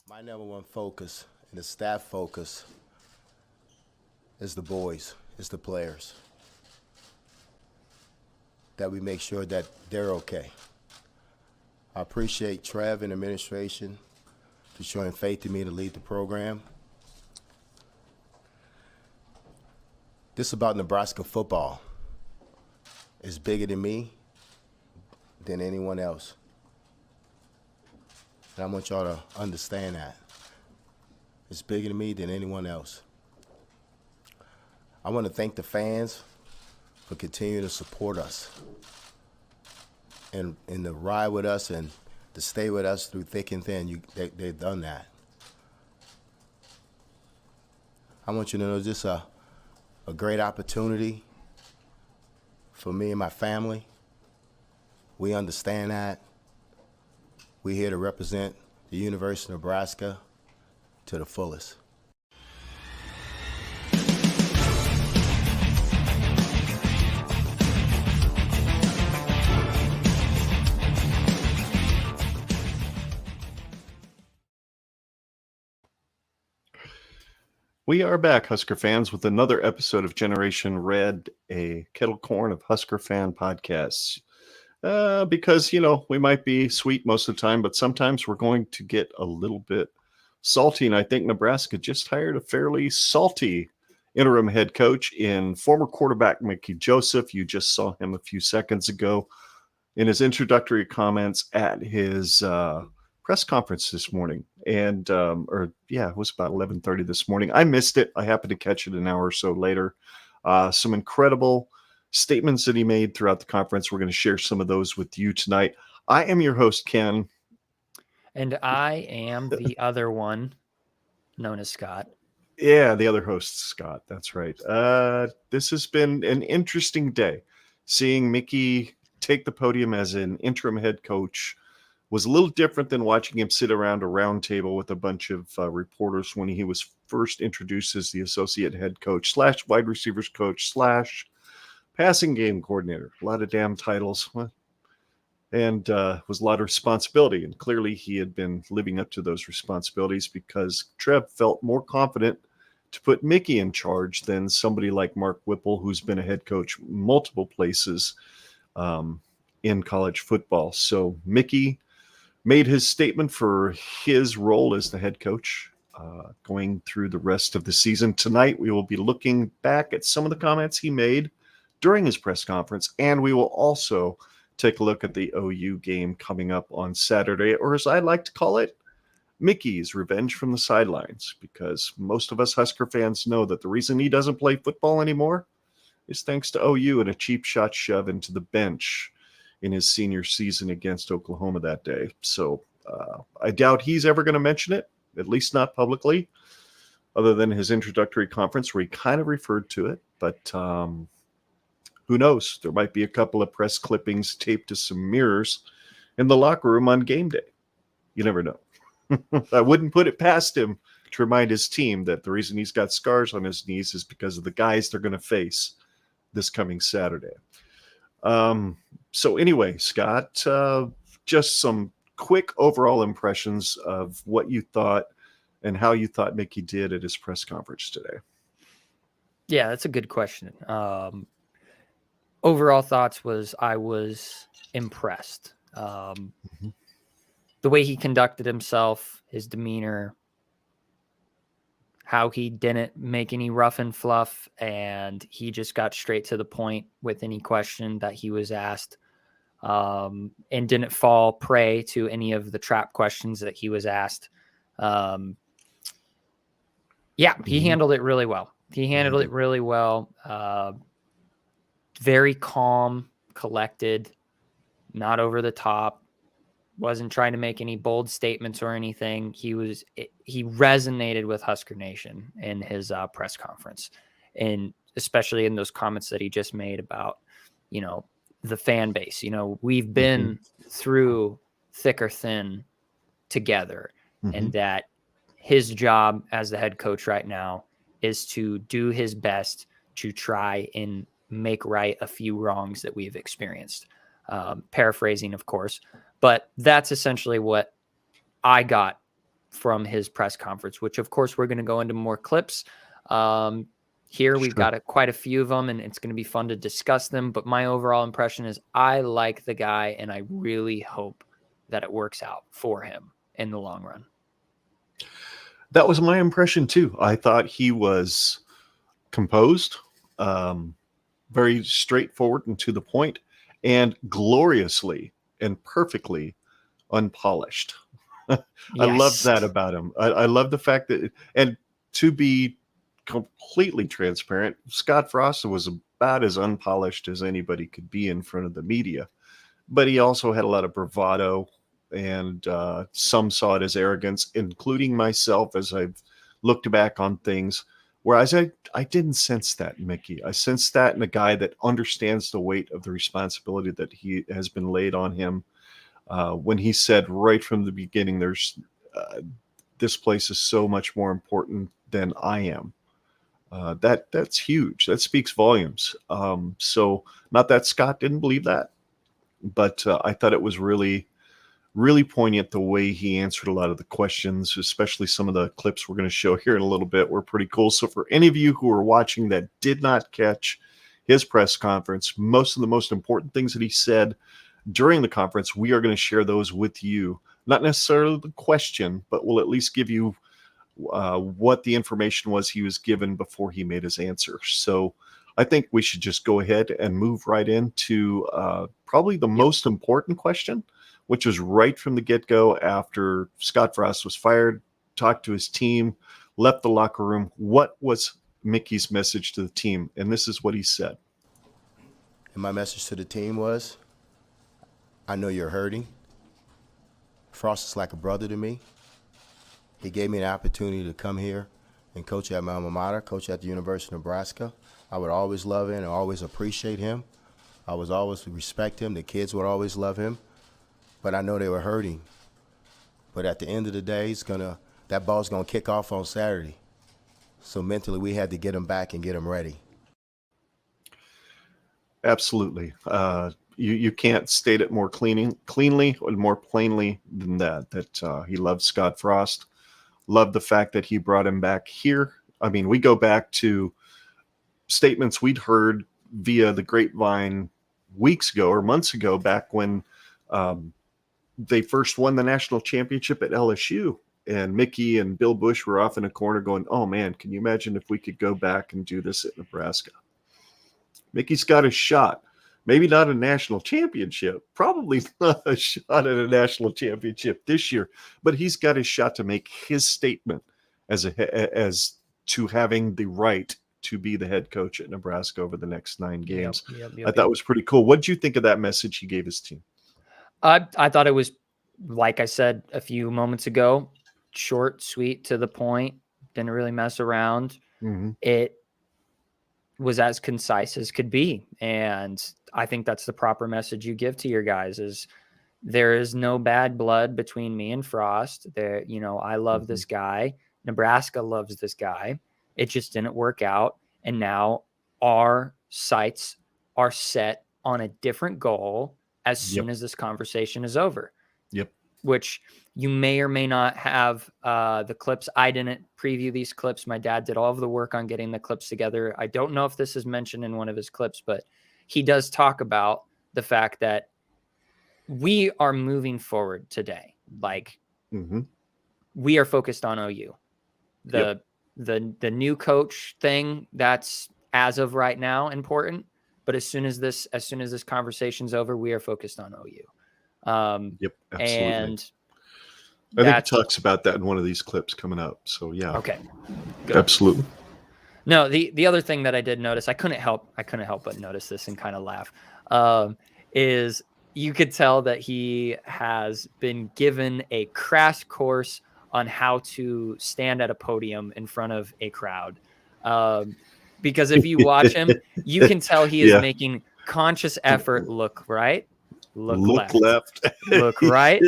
My number one focus and the staff focus is the boys, is the players. That we make sure that they're okay. I appreciate Trev and administration for showing faith in me to lead the program. This is about Nebraska football. It's bigger than me, than anyone else. And I want y'all to understand that. It's bigger than me than anyone else. I want to thank the fans for continuing to support us and to ride with us and to stay with us through thick and thin. They've done that. I want you to know this is a great opportunity for me and my family. We understand that. We're here to represent the University of Nebraska to the fullest. We are back, Husker fans, with another episode of Generation Red, a kettle corn of Husker fan podcasts. Because, we might be sweet most of the time, but sometimes we're going to get a little bit salty. And I think Nebraska just hired a fairly salty interim head coach in former quarterback Mickey Joseph. You just saw him a few seconds ago in his introductory comments at his press conference this morning. And, it was about 11:30 this morning. I missed it. I happened to catch it an hour or so later. Some incredible statements that he made throughout the conference. We're going to share some of those with you tonight. I am your host, Ken. And I am the other one, known as Scott. Yeah, the other host, Scott. That's right. This has been an interesting day. Seeing Mickey take the podium as an interim head coach was a little different than watching him sit around a round table with a bunch of reporters when he was first introduced as the associate head coach / wide receivers coach / passing game coordinator. A lot of damn titles. And was a lot of responsibility. And clearly he had been living up to those responsibilities because Trev felt more confident to put Mickey in charge than somebody like Mark Whipple, who's been a head coach multiple places in college football. So Mickey made his statement for his role as the head coach going through the rest of the season. Tonight, we will be looking back at some of the comments he made during his press conference, and we will also take a look at the OU game coming up on Saturday, or as I like to call it, Mickey's Revenge from the Sidelines, because most of us Husker fans know that the reason he doesn't play football anymore is thanks to OU and a cheap shot shove into the bench in his senior season against Oklahoma that day. So I doubt he's ever going to mention it, at least not publicly, other than his introductory conference where he kind of referred to it. But who knows? There might be a couple of press clippings taped to some mirrors in the locker room on game day. You never know. I wouldn't put it past him to remind his team that the reason he's got scars on his knees is because of the guys they're going to face this coming Saturday. So anyway, Scott, just some quick overall impressions of what you thought and how you thought Mickey did at his press conference today. Yeah, that's a good question. Overall thoughts was I was impressed. The way he conducted himself, his demeanor, how he didn't make any rough and fluff, and he just got straight to the point with any question that he was asked, and didn't fall prey to any of the trap questions that he was asked. He handled it really well. Very calm, collected, not over the top. Wasn't trying to make any bold statements or anything. He resonated with Husker Nation in his press conference, and especially in those comments that he just made about, the fan base. We've been through thick or thin together, and that his job as the head coach right now is to do his best to try and make right a few wrongs that we've experienced. Paraphrasing, of course. But that's essentially what I got from his press conference, which of course we're going to go into more clips. Here we've got quite a few of them, and it's going to be fun to discuss them. But my overall impression is I like the guy, and I really hope that it works out for him in the long run. That was my impression too. I thought he was composed, very straightforward and to the point, and gloriously and perfectly unpolished. I love that about him. I love the fact that, and to be completely transparent, Scott Frost was about as unpolished as anybody could be in front of the media, but he also had a lot of bravado, and some saw it as arrogance, including myself, as I've looked back on things. Whereas I didn't sense that in Mickey. I sensed that in a guy that understands the weight of the responsibility that he has been laid on him. When he said right from the beginning, this place is so much more important than I am. That's huge. That speaks volumes. So not that Scott didn't believe that, but I thought it was really, really poignant the way he answered a lot of the questions, especially some of the clips we're going to show here in a little bit were pretty cool. So for any of you who are watching that did not catch his press conference, most of the most important things that he said during the conference, we are going to share those with you. Not necessarily the question, but we'll at least give you what the information was he was given before he made his answer. So I think we should just go ahead and move right into probably the most important question, which was right from the get-go after Scott Frost was fired, talked to his team, left the locker room. What was Mickey's message to the team? And this is what he said. And my message to the team was, I know you're hurting. Frost is like a brother to me. He gave me an opportunity to come here and coach at my alma mater, coach at the University of Nebraska. I would always love him and always appreciate him. I would always respect him. The kids would always love him. But I know they were hurting. But at the end of the day, that ball's going to kick off on Saturday. So mentally, we had to get him back and get him ready. Absolutely. You can't state it more cleanly or more plainly than that he loved Scott Frost, loved the fact that he brought him back here. I mean, we go back to statements we'd heard via the grapevine weeks ago or months ago, back when they first won the national championship at LSU, and Mickey and Bill Bush were off in a corner going, oh man, can you imagine if we could go back and do this at Nebraska? Mickey's got a shot. Maybe not a national championship, probably not a shot at a national championship this year, but he's got a shot to make his statement as to having the right to be the head coach at Nebraska over the next 9 games. I thought it was pretty cool. What did you think of that message he gave his team? I thought it was, like I said a few moments ago, short, sweet, to the point, didn't really mess around. Mm-hmm. It was as concise as could be. And I think that's the proper message you give to your guys is there is no bad blood between me and Frost. There, I love this guy. Nebraska loves this guy. It just didn't work out. And now our sights are set on a different goal as soon as this conversation is over. Yep. Which you may or may not have the clips. I didn't preview these clips. My dad did all of the work on getting the clips together. I don't know if this is mentioned in one of his clips, but he does talk about the fact that we are moving forward today. Like we are focused on OU. The new coach thing, that's as of right now important. But as soon as this conversation's over, we are focused on OU. Yep, absolutely. And I think he talks about that in one of these clips coming up. So yeah. Okay. Good. Absolutely. No, the other thing that I did notice, I couldn't help but notice this and kind of laugh, is you could tell that he has been given a crash course on how to stand at a podium in front of a crowd. Because if you watch him, you can tell he is making conscious effort. Look right, look left. Look right,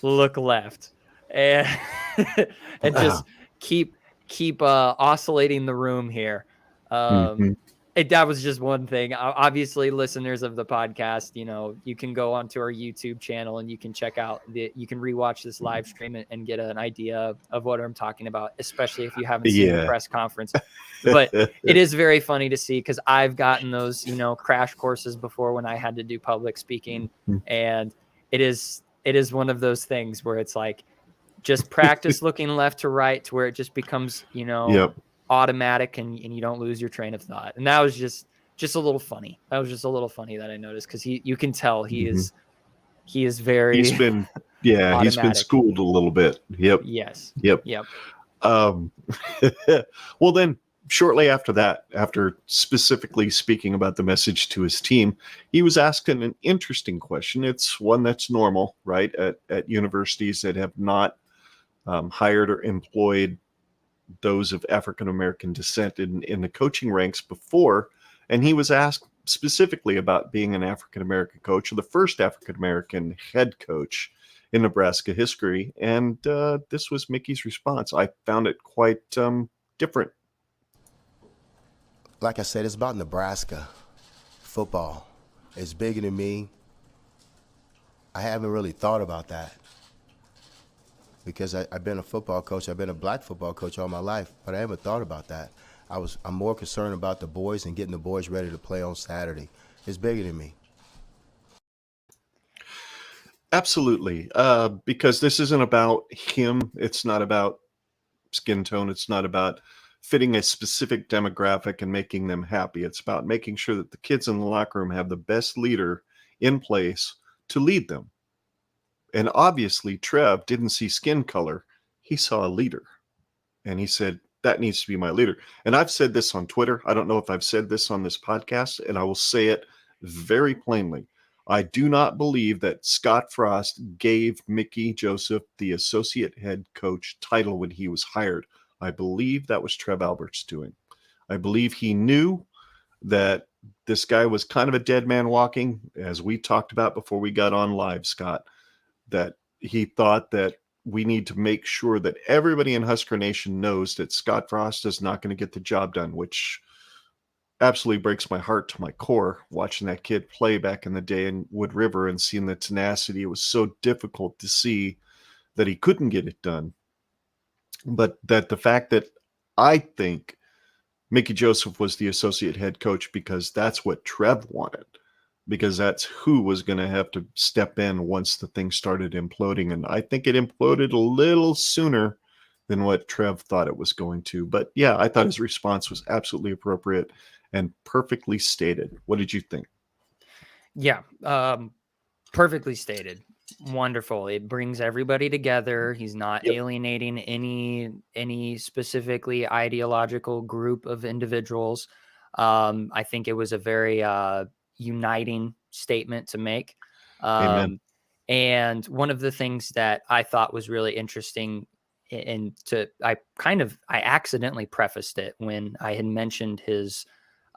look left, and just keep oscillating the room here. That was just one thing. Obviously, listeners of the podcast, you can go onto our YouTube channel and you can check out you can rewatch this live stream and get an idea of what I'm talking about, especially if you haven't seen the press conference. But it is very funny to see, because I've gotten those, crash courses before when I had to do public speaking, and it is one of those things where it's like, just practice looking left to right to where it just becomes, automatic, and you don't lose your train of thought. And that was just a little funny. That was just a little funny that I noticed, because you can tell he is very he's been schooled a little bit. Yes. Well, then shortly after that, after specifically speaking about the message to his team, he was asking an interesting question. It's one that's normal, right, at universities that have not hired or employed those of African American descent in the coaching ranks before. And he was asked specifically about being an African American coach, or the first African American head coach in Nebraska history. And this was Mickey's response. I found it quite different. Like I said, it's about Nebraska football. It's bigger than me. I haven't really thought about that, because I've been a football coach. I've been a black football coach all my life, but I haven't thought about that. I'm more concerned about the boys and getting the boys ready to play on Saturday. It's bigger than me. Absolutely, because this isn't about him. It's not about skin tone. It's not about fitting a specific demographic and making them happy. It's about making sure that the kids in the locker room have the best leader in place to lead them. And obviously, Trev didn't see skin color. He saw a leader. And he said, that needs to be my leader. And I've said this on Twitter. I don't know if I've said this on this podcast, and I will say it very plainly. I do not believe that Scott Frost gave Mickey Joseph the associate head coach title when he was hired. I believe that was Trev Albert's doing. I believe he knew that this guy was kind of a dead man walking, as we talked about before we got on live, Scott, that he thought that we need to make sure that everybody in Husker Nation knows that Scott Frost is not going to get the job done, which absolutely breaks my heart to my core, watching that kid play back in the day in Wood River and seeing the tenacity. It was so difficult to see that he couldn't get it done. But that the fact that I think Mickey Joseph was the associate head coach because that's what Trev wanted, because that's who was going to have to step in once the thing started imploding. And I think it imploded a little sooner than what Trev thought it was going to. But yeah, I thought his response was absolutely appropriate and perfectly stated. What did you think? Yeah, perfectly stated. Wonderful. It brings everybody together. He's not alienating any specifically ideological group of individuals. I think it was a very uniting statement to make. Amen. And one of the things that I thought was really interesting, I accidentally prefaced it when I had mentioned his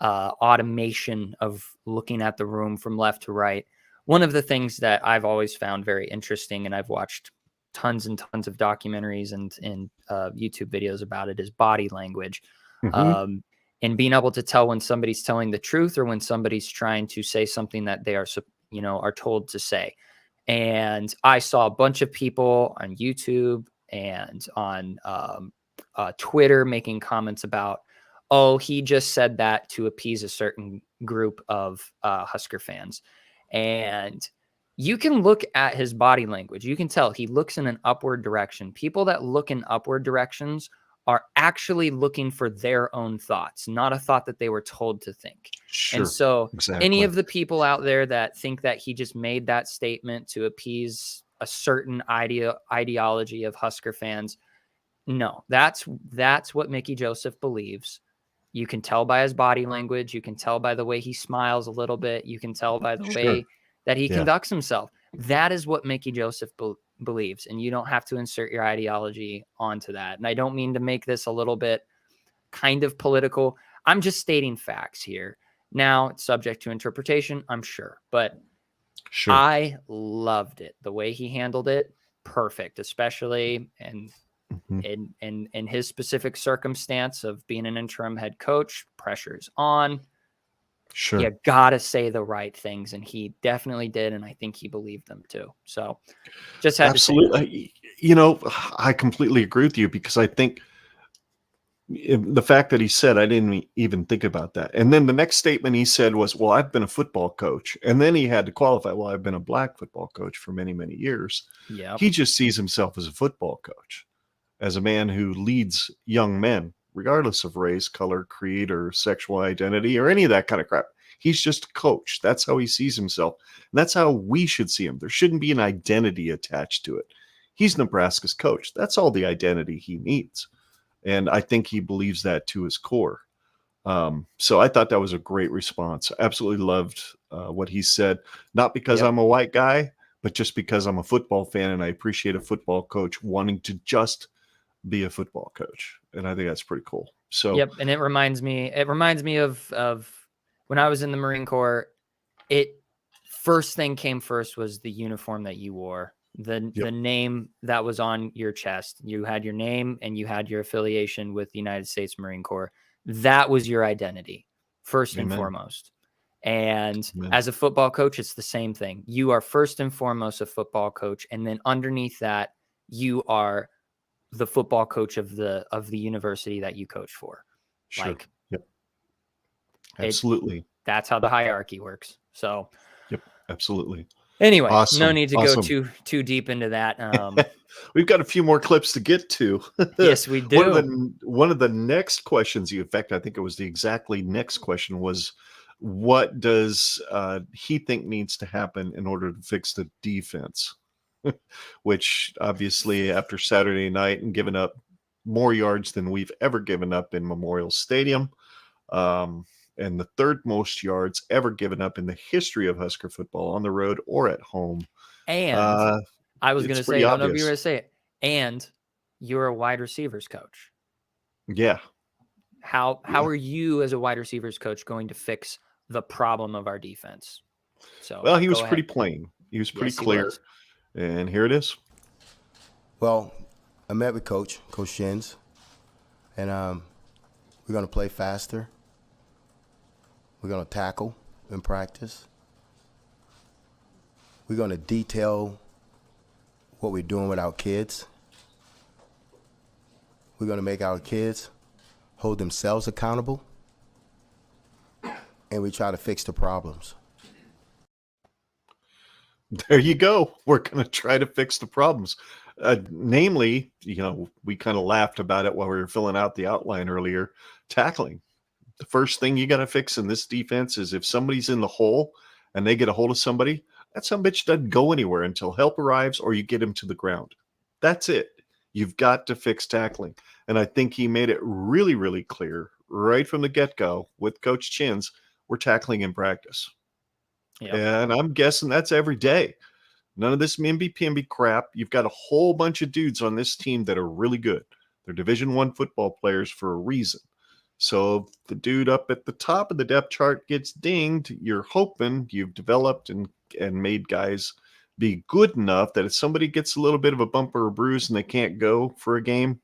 automation of looking at the room from left to right. One of the things that I've always found very interesting, and I've watched tons and tons of documentaries and YouTube videos about it, is body language. And being able to tell when somebody's telling the truth or when somebody's trying to say something that they are told to say. And I saw a bunch of people on YouTube and on Twitter making comments about, oh, he just said that to appease a certain group of Husker fans. And you can look at his body language. You can tell he looks in an upward direction. People that look in upward directions are actually looking for their own thoughts, not a thought that they were told to think. Sure, and so exactly. Any of the people out there that think that he just made that statement to appease a certain ideology of Husker fans, no, that's what Mickey Joseph believes. You can tell by his body language. You can tell by the way he smiles a little bit. You can tell by the way that he conducts himself. That is what Mickey Joseph believes. And you don't have to insert your ideology onto that. And I don't mean to make this a little bit kind of political. I'm just stating facts here. Now, it's subject to interpretation, I'm sure. But I loved it. The way he handled it, perfect, especially in his specific circumstance of being an interim head coach. Pressure's on. Sure. You got to say the right things. And he definitely did. And I think he believed them too. So just had to say that. Absolutely. You know, I completely agree with you, because I think the fact that he said, I didn't even think about that. And then the next statement he said was, well, I've been a football coach. And then he had to qualify, well, I've been a black football coach for many, many years. Yeah. He just sees himself as a football coach, as a man who leads young men, regardless of race, color, creed, or sexual identity, or any of that kind of crap. He's just a coach. That's how he sees himself. And that's how we should see him. There shouldn't be an identity attached to it. He's Nebraska's coach. That's all the identity he needs. And I think he believes that to his core. So I thought that was a great response. Absolutely loved what he said. Not because I'm a white guy, but just because I'm a football fan and I appreciate a football coach wanting to just be a football coach. And I think that's pretty cool. So yep. And it reminds me of when I was in the Marine Corps. First thing came first was the uniform that you wore, the name that was on your chest. You had your name and you had your affiliation with the United States Marine Corps. That was your identity, first and foremost. And as a football coach, it's the same thing. You are first and foremost a football coach. And then underneath that, you are the football coach of the university that you coach for. Sure. Like, absolutely. That's how the hierarchy works. So, absolutely. Anyway, awesome. No need to go too deep into that. We've got a few more clips to get to. Yes, we do. One of the next questions, in fact, I think it was the exactly next question, was what does he think needs to happen in order to fix the defense? Which obviously after Saturday night and giving up more yards than we've ever given up in Memorial Stadium, and the third most yards ever given up in the history of Husker football on the road or at home. And I was going to say, I don't know if you were going to say it, and you're a wide receivers coach. Yeah. How are you as a wide receivers coach going to fix the problem of our defense? So, well, he was pretty plain. He was pretty clear. And here it is. Well, I met with Coach Shins, and we're going to play faster. We're going to tackle in practice. We're going to detail what we're doing with our kids. We're going to make our kids hold themselves accountable, and we try to fix the problems. There you go. We're going to try to fix the problems. Namely, we kind of laughed about it while we were filling out the outline earlier, tackling. The first thing you got to fix in this defense is if somebody's in the hole and they get a hold of somebody, that son of a bitch doesn't go anywhere until help arrives or you get him to the ground. That's it. You've got to fix tackling. And I think he made it really, really clear right from the get-go with Coach Chins, we're tackling in practice. Yep. And I'm guessing that's every day. None of this MIMBY-PIMBY crap. You've got a whole bunch of dudes on this team that are really good. They're Division I football players for a reason. So if the dude up at the top of the depth chart gets dinged, you're hoping you've developed and made guys be good enough that if somebody gets a little bit of a bump or a bruise and they can't go for a game,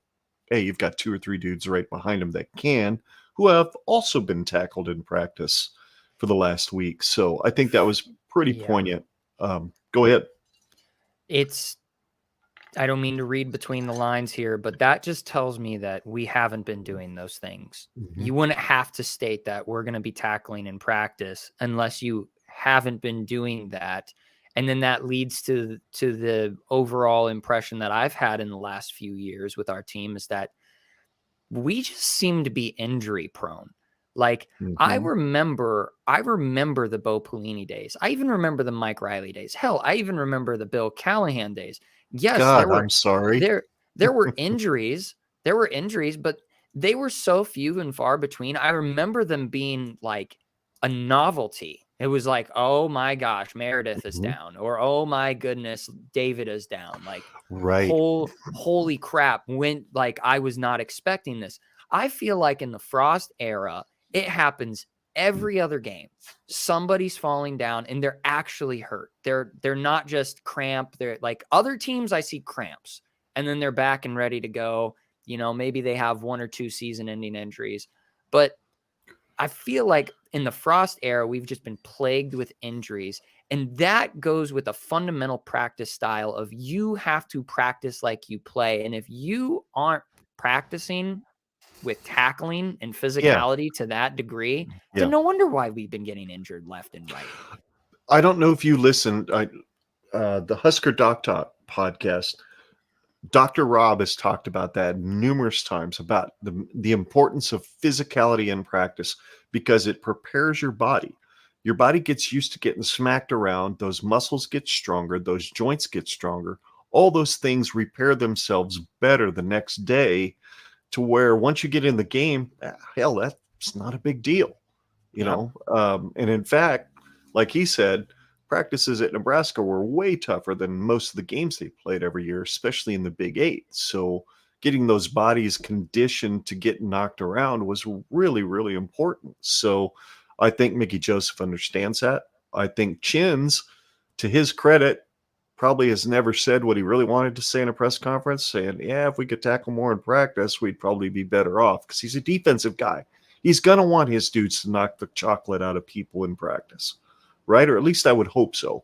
hey, you've got 2 or 3 dudes right behind them that can, who have also been tackled in practice for the last week. So I think that was pretty poignant. Go ahead. I don't mean to read between the lines here, but that just tells me that we haven't been doing those things. Mm-hmm. You wouldn't have to state that we're going to be tackling in practice unless you haven't been doing that. And then that leads to the overall impression that I've had in the last few years with our team is that we just seem to be injury prone. Like I remember the Bo Pelini days. I even remember the Mike Riley days. Hell, I even remember the Bill Callahan days. Yes, God, I'm sorry. There were injuries. There were injuries, but they were so few and far between. I remember them being like a novelty. It was like, oh my gosh, Meredith is down, or oh my goodness, David is down. Like, right. Holy crap. Like I was not expecting this. I feel like in the Frost era, it happens every other game. Somebody's falling down and they're actually hurt. They're not just cramp. They're like other teams. I see cramps and then they're back and ready to go. Maybe they have 1 or 2 season-ending injuries, but I feel like in the Frost era, we've just been plagued with injuries. And that goes with a fundamental practice style of you have to practice like you play. And if you aren't practicing with tackling and physicality to that degree, then no wonder why we've been getting injured left and right. I don't know if you listened. The Husker podcast, Dr. Rob has talked about that numerous times, about the importance of physicality in practice, because it prepares your body. Your body gets used to getting smacked around. Those muscles get stronger. Those joints get stronger. All those things repair themselves better the next day, to where once you get in the game, hell, that's not a big deal, you know? And in fact, like he said, practices at Nebraska were way tougher than most of the games they played every year, especially in the Big 8. So getting those bodies conditioned to get knocked around was really, really important. So I think Mickey Joseph understands that. I think Chins, to his credit, probably has never said what he really wanted to say in a press conference, saying, yeah, if we could tackle more in practice, we'd probably be better off, because he's a defensive guy. He's going to want his dudes to knock the chocolate out of people in practice, right? Or at least I would hope so.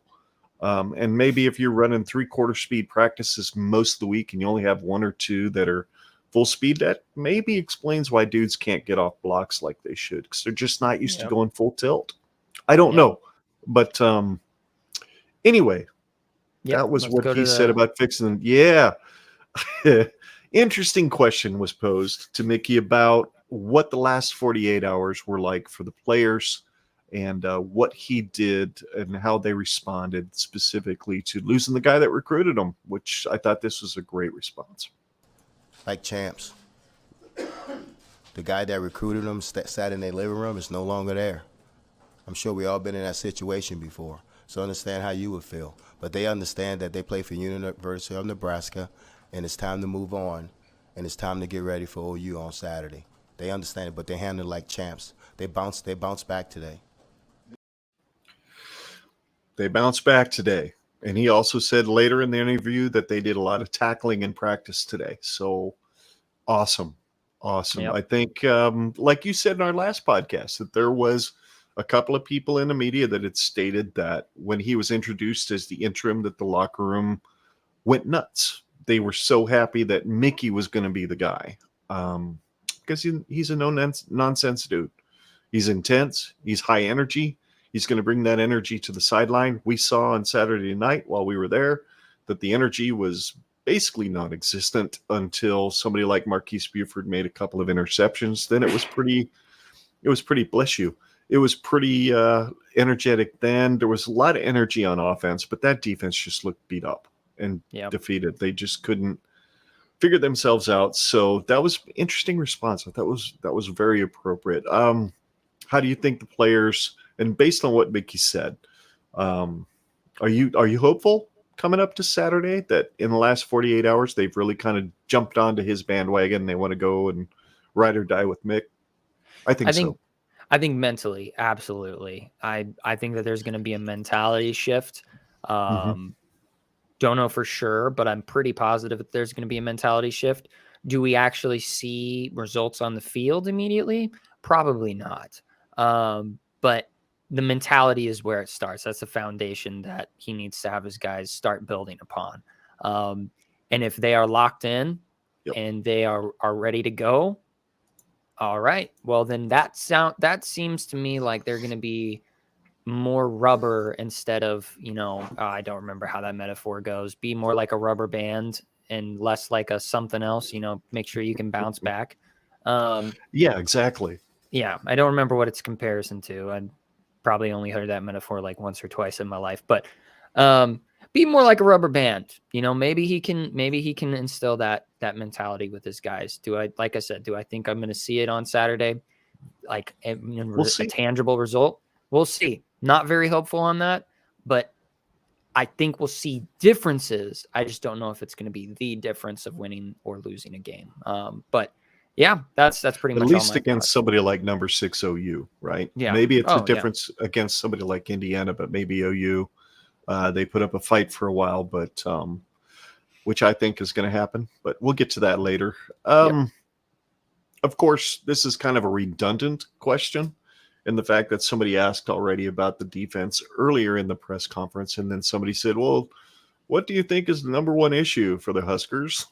And maybe if you're running 3/4 speed practices most of the week and you only have 1 or 2 that are full speed, that maybe explains why dudes can't get off blocks like they should, because they're just not used to going full tilt. I don't know. But anyway, that was what he said about fixing. Yeah. Interesting question was posed to Mickey about what the last 48 hours were like for the players, and what he did and how they responded specifically to losing the guy that recruited them, which I thought this was a great response. Like champs. The guy that recruited them sat in their living room, is no longer there. I'm sure we all been in that situation before, so understand how you would feel. But they understand that they play for University of Nebraska, and it's time to move on, and it's time to get ready for OU on Saturday. They understand it, but they handle it like champs. They bounce back today. They bounced back today. And he also said later in the interview that they did a lot of tackling in practice today. So awesome. Yep. I think, like you said in our last podcast, that there was a couple of people in the media that had stated that when he was introduced as the interim, that the locker room went nuts. They were so happy that Mickey was going to be the guy, because he's a no-nonsense dude. He's intense. He's high energy. He's going to bring that energy to the sideline. We saw on Saturday night while we were there that the energy was basically non-existent until somebody like Marquise Buford made a couple of interceptions. Then it was pretty, bless you. It was pretty energetic then. There was a lot of energy on offense, but that defense just looked beat up and defeated. They just couldn't figure themselves out. So that was an interesting response. I thought that was very appropriate. How do you think the players, and based on what Mickey said, are you hopeful coming up to Saturday that in the last 48 hours they've really kind of jumped onto his bandwagon and they want to go and ride or die with Mick? I think so. I think mentally, absolutely. I think that there's going to be a mentality shift. Don't know for sure, but I'm pretty positive that there's going to be a mentality shift. Do we actually see results on the field immediately? Probably not. But the mentality is where it starts. That's the foundation that he needs to have his guys start building upon. And if they are locked in and they are ready to go, all right, well, then that seems to me like they're going to be more rubber instead of, I don't remember how that metaphor goes, be more like a rubber band and less like a something else, make sure you can bounce back. Yeah, exactly. Yeah, I don't remember what it's comparison to. I probably only heard that metaphor like once or twice in my life, but be more like a rubber band. Maybe he can instill that mentality with his guys. Like I said, do I think I'm going to see it on Saturday? Like a tangible result? We'll see. Not very hopeful on that, but I think we'll see differences. I just don't know if it's going to be the difference of winning or losing a game. But yeah, that's pretty much at least against somebody like number 6 OU, right? Yeah. Maybe it's a difference against somebody like Indiana, but maybe OU. They put up a fight for a while, but which I think is going to happen. But we'll get to that later. Of course, this is kind of a redundant question, And the fact that somebody asked already about the defense earlier in the press conference, and then somebody said, well, what do you think is the number one issue for the Huskers?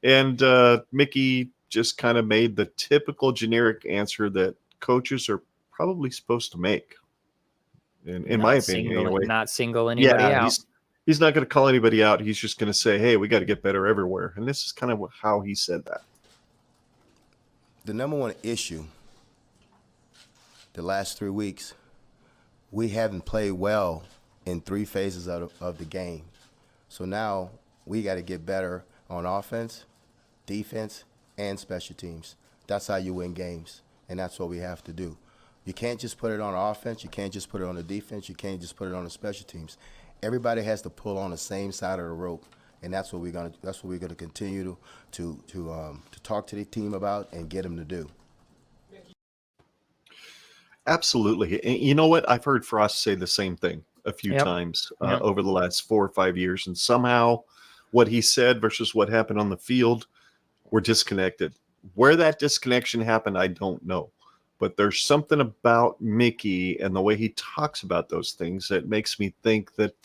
And Mickey just kind of made the typical generic answer that coaches are probably supposed to make. In my opinion, anyway. Not single anybody out. He's not going to call anybody out. He's just going to say, hey, we got to get better everywhere. And this is kind of how he said that. The number one issue the last 3 weeks, we haven't played well in 3 phases of the game. So now we got to get better on offense, defense, and special teams. That's how you win games, and that's what we have to do. You can't just put it on offense. You can't just put it on the defense. You can't just put it on the special teams. Everybody has to pull on the same side of the rope, and that's what we're gonna continue to talk to the team about and get them to do. Absolutely. And you know what? I've heard Frost say the same thing a few times over the last 4 or 5 years, and somehow what he said versus what happened on the field were disconnected. Where that disconnection happened, I don't know. But there's something about Mickey and the way he talks about those things that makes me think that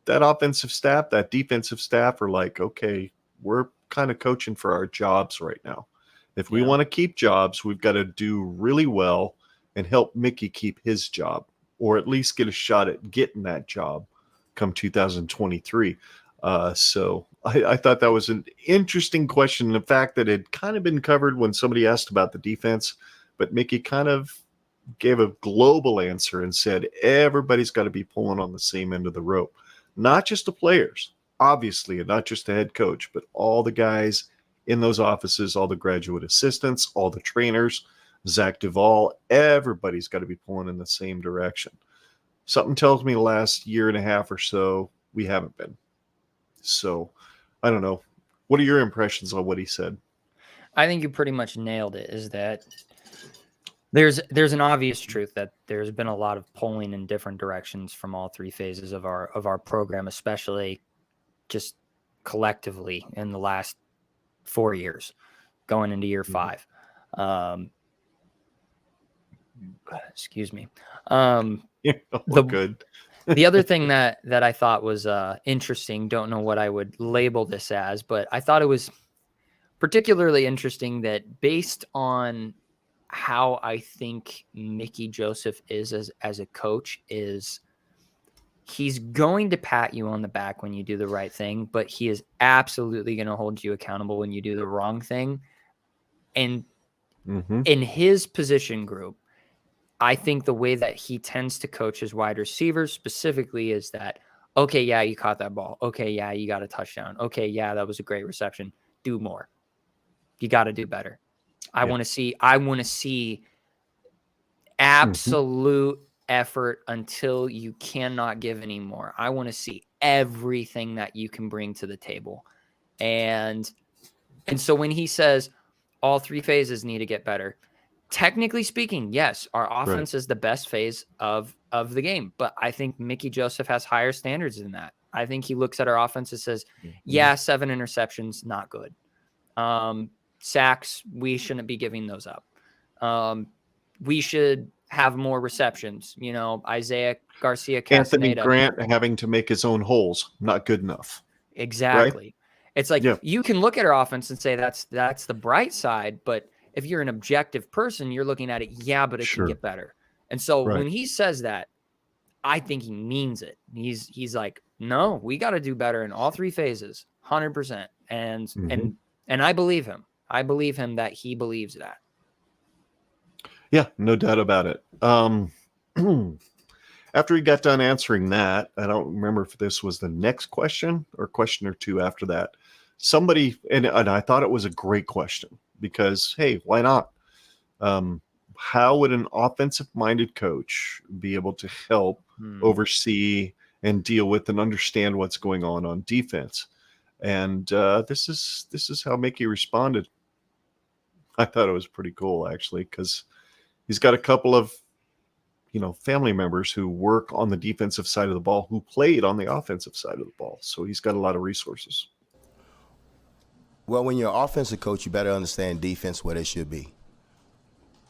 that offensive staff, that defensive staff are like, okay, we're kind of coaching for our jobs right now. If we want to keep jobs, we've got to do really well and help Mickey keep his job, or at least get a shot at getting that job come 2023. So I thought that was an interesting question. The fact that it kind of been covered when somebody asked about the defense, but Mickey kind of gave a global answer and said everybody's got to be pulling on the same end of the rope. Not just the players, obviously, and not just the head coach, but all the guys in those offices, all the graduate assistants, all the trainers, Zach Duvall, everybody's got to be pulling in the same direction. Something tells me the last year and a half or so, we haven't been. So, I don't know. What are your impressions on what he said? I think you pretty much nailed it, is that there's an obvious truth that there's been a lot of pulling in different directions from all 3 phases of our program, especially just collectively in the last 4 years, going into year 5. Excuse me. Good. The other thing that I thought was interesting, don't know what I would label this as, but I thought it was particularly interesting that based on how I think Mickey Joseph is as a coach, is he's going to pat you on the back when you do the right thing, but he is absolutely going to hold you accountable when you do the wrong thing. And in his position group, I think the way that he tends to coach his wide receivers specifically is that, okay, yeah, you caught that ball. Okay, yeah, you got a touchdown. Okay, yeah, that was a great reception. Do more. You got to do better. I want to see absolute effort until you cannot give anymore. I want to see everything that you can bring to the table. And so when he says all 3 phases need to get better, technically speaking, yes, our offense is the best phase of the game, but I think Mickey Joseph has higher standards than that. I think he looks at our offense and says, 7 interceptions, not good. Sacks, we shouldn't be giving those up. We should have more receptions. You know, Isaiah Garcia Castaneda. Anthony Grant having to make his own holes, not good enough. Exactly. Right? It's like you can look at our offense and say that's the bright side, but if you're an objective person, you're looking at it, but it can get better. And so when he says that, I think he means it. He's like, no, we got to do better in all 3 phases, 100%. And I believe him. I believe him that he believes that. Yeah, no doubt about it. After he got done answering that, I don't remember if this was the next question or question or 2 after that. Somebody, and I thought it was a great question because, hey, why not? How would an offensive-minded coach be able to help oversee and deal with and understand what's going on defense? And this is how Mickey responded. I thought it was pretty cool, actually, because he's got a couple of family members who work on the defensive side of the ball who played on the offensive side of the ball. So he's got a lot of resources. Well, when you're an offensive coach, you better understand defense where they should be.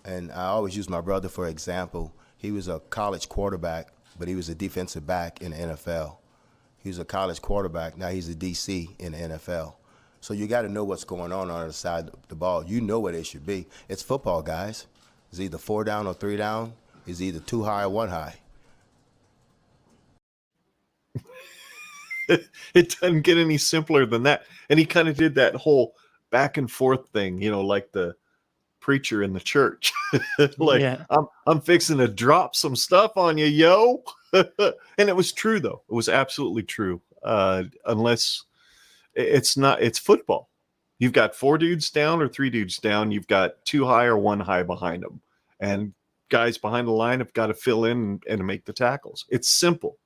And I always use my brother for example. He was a college quarterback, but he was a defensive back in the NFL. He was a college quarterback. Now he's a DC in the NFL. So you got to know what's going on the other side of the ball. You know what it should be. It's football, guys. It's either 4 down or 3 down. It's either 2 high or 1 high. It doesn't get any simpler than that. And he kind of did that whole back and forth thing, like the preacher in the church. Like, yeah. I'm fixing to drop some stuff on you, yo. And it was true, though. It was absolutely true. Unless it's football. You've got 4 dudes down or 3 dudes down. You've got 2 high or 1 high behind them. And guys behind the line have got to fill in and make the tackles. It's simple.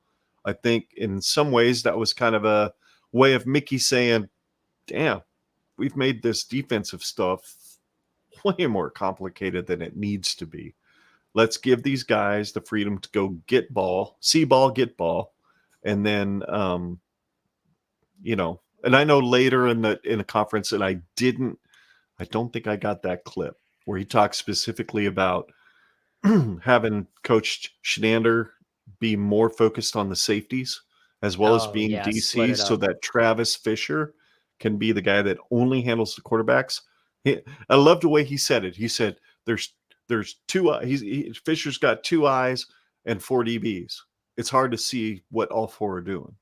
I think in some ways that was kind of a way of Mickey saying, damn, we've made this defensive stuff way more complicated than it needs to be. Let's give these guys the freedom to go get ball, see ball, get ball. And then, and I know later in the conference, and I don't think I got that clip where he talked specifically about having Coach Shenander be more focused on the safeties as well as being DCs so that Travis Fisher can be the guy that only handles the quarterbacks. I love the way he said it. He said there's 2 Fisher's got 2 eyes and 4 DBs. It's hard to see what all 4 are doing.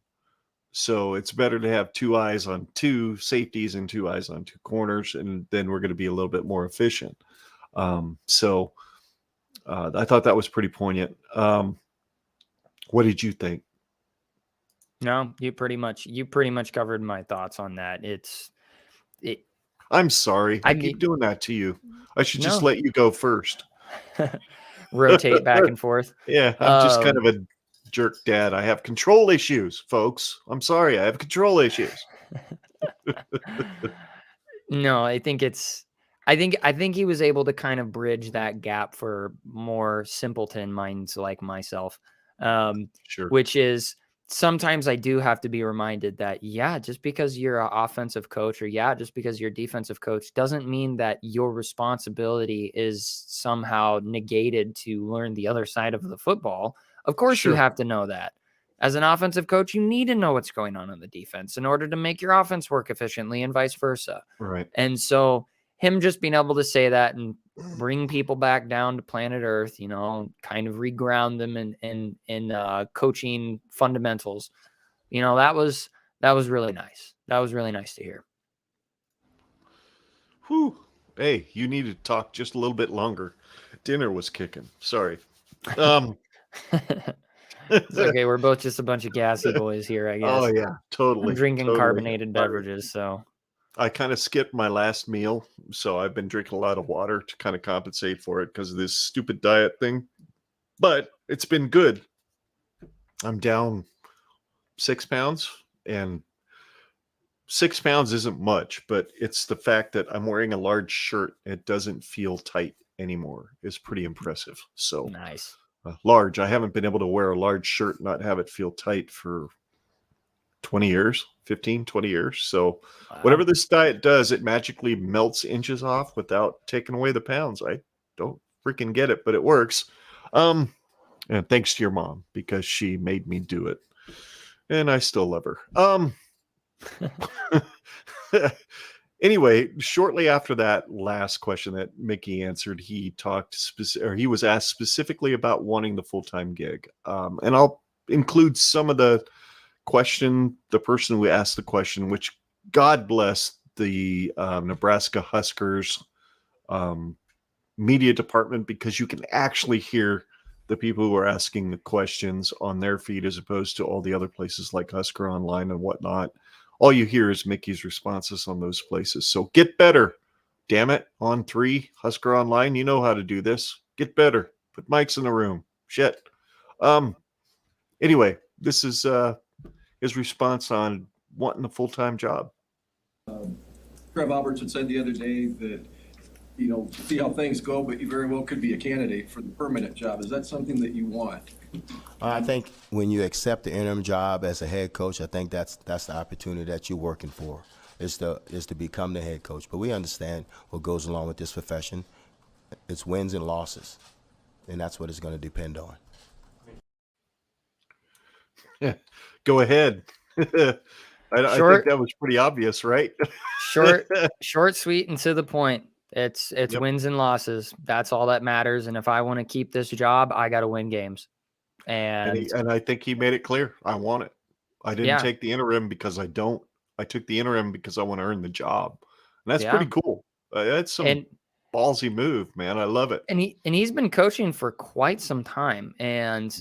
So it's better to have 2 eyes on 2 safeties and 2 eyes on 2 corners, and then we're going to be a little bit more efficient. So I thought that was pretty poignant. What did you think? No, you pretty much covered my thoughts on that. I'm sorry. I keep doing that to you. I should just let you go first. Rotate back and forth. Yeah, I'm just kind of a jerk dad. I have control issues, folks. I'm sorry. I have control issues. No, I think he was able to kind of bridge that gap for more simpleton minds like myself. Sure. Which is sometimes I do have to be reminded that, just because you're an offensive coach or just because you're a defensive coach doesn't mean that your responsibility is somehow negated to learn the other side of the football. Of course, you have to know that. As an offensive coach, you need to know what's going on the defense in order to make your offense work efficiently and vice versa. Right. And so him just being able to say that and bring people back down to planet Earth, kind of reground them in coaching fundamentals, that was really nice. That was really nice to hear. Whew. Hey, you need to talk just a little bit longer. Dinner was kicking. Sorry. It's okay. We're both just a bunch of gassy boys here, I guess. Oh yeah, totally. I'm drinking totally. Carbonated beverages, so. I kind of skipped my last meal, so I've been drinking a lot of water to kind of compensate for it because of this stupid diet thing. But it's been good. I'm down 6 pounds, and 6 pounds isn't much, but it's the fact that I'm wearing a large shirt. It doesn't feel tight anymore. It's pretty impressive. So nice. Large. I haven't been able to wear a large shirt and not have it feel tight for 20 years, 15, 20 years. So whatever this diet does, it magically melts inches off without taking away the pounds. I don't freaking get it, but it works. And thanks to your mom, because she made me do it. And I still love her. Anyway, shortly after that last question that Mickey answered, he he was asked specifically about wanting the full-time gig. And I'll include some of the person who asked the question, which God bless the Nebraska Huskers media department, because you can actually hear the people who are asking the questions on their feed as opposed to all the other places like Husker Online and whatnot. All you hear is Mickey's responses on those places. So get better, damn it. On 3, Husker Online, you know how to do this. Get better. Put mics in the room. Shit. Anyway, this is his response on wanting a full-time job. Trev Alberts had said the other day that, see how things go, but you very well could be a candidate for the permanent job. Is that something that you want? I think when you accept the interim job as a head coach, I think that's the opportunity that you're working for, is to become the head coach. But we understand what goes along with this profession. It's wins and losses, and that's what it's going to depend on. Yeah. Go ahead. I think that was pretty obvious, right? short, sweet, and to the point. It's Yep. wins and losses. That's all that matters. And if I want to keep this job, I got to win games. And I think he made it clear. I want it. I didn't take the interim because I don't. I took the interim because I want to earn the job. And that's pretty cool. That's some ballsy move, man. I love it. And he's been coaching for quite some time. And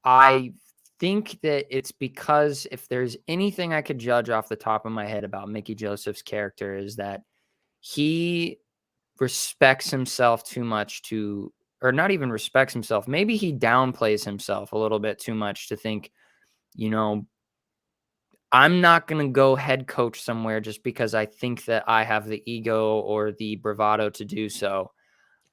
I think that it's because if there's anything I could judge off the top of my head about Mickey Joseph's character is that he respects himself too much or not even respects himself. Maybe he downplays himself a little bit too much to think, I'm not going to go head coach somewhere just because I think that I have the ego or the bravado to do so.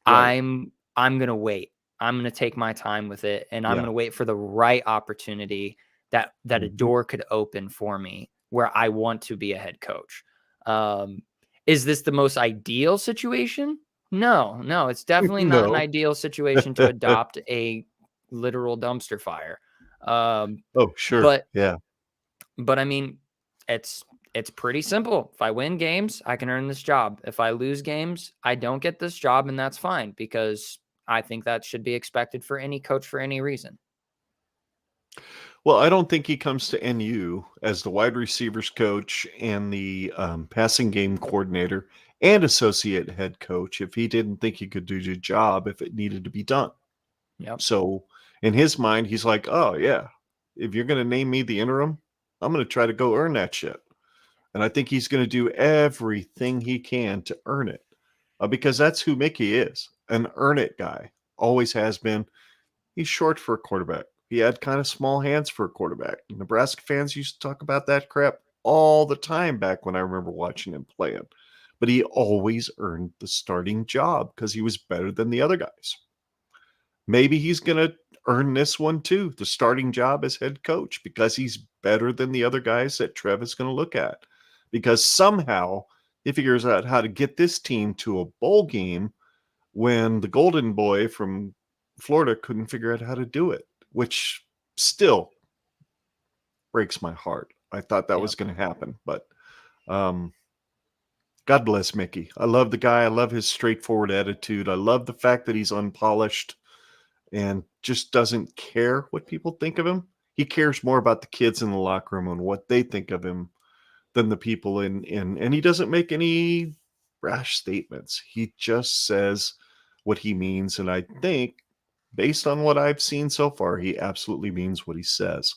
Right. I'm going to wait. I'm going to take my time with it, and I'm going to wait for the right opportunity that a door could open for me where I want to be a head coach. Is this the most ideal situation? No, it's definitely not an ideal situation to adopt a literal dumpster fire. Sure. But I mean, it's pretty simple. If I win games, I can earn this job. If I lose games, I don't get this job, and that's fine because I think that should be expected for any coach for any reason. Well, I don't think he comes to NU as the wide receivers coach and the passing game coordinator and associate head coach if he didn't think he could do the job if it needed to be done. Yep. So in his mind, he's like, oh, yeah, if you're going to name me the interim, I'm going to try to go earn that shit. And I think he's going to do everything he can to earn it because that's who Mickey is, an earn it guy. Always has been. He's short for a quarterback. He had kind of small hands for a quarterback. Nebraska fans used to talk about that crap all the time back when I remember watching him playing. But he always earned the starting job because he was better than the other guys. Maybe he's going to earn this one too, the starting job as head coach, because he's better than the other guys that Trev is going to look at. Because somehow he figures out how to get this team to a bowl game when the golden boy from Florida couldn't figure out how to do it, which still breaks my heart. I thought that was going to happen, but God bless Mickey. I love the guy. I love his straightforward attitude. I love the fact that he's unpolished and just doesn't care what people think of him. He cares more about the kids in the locker room and what they think of him than the people in and he doesn't make any rash statements. He just says what he means. And I think based on what I've seen so far, he absolutely means what he says.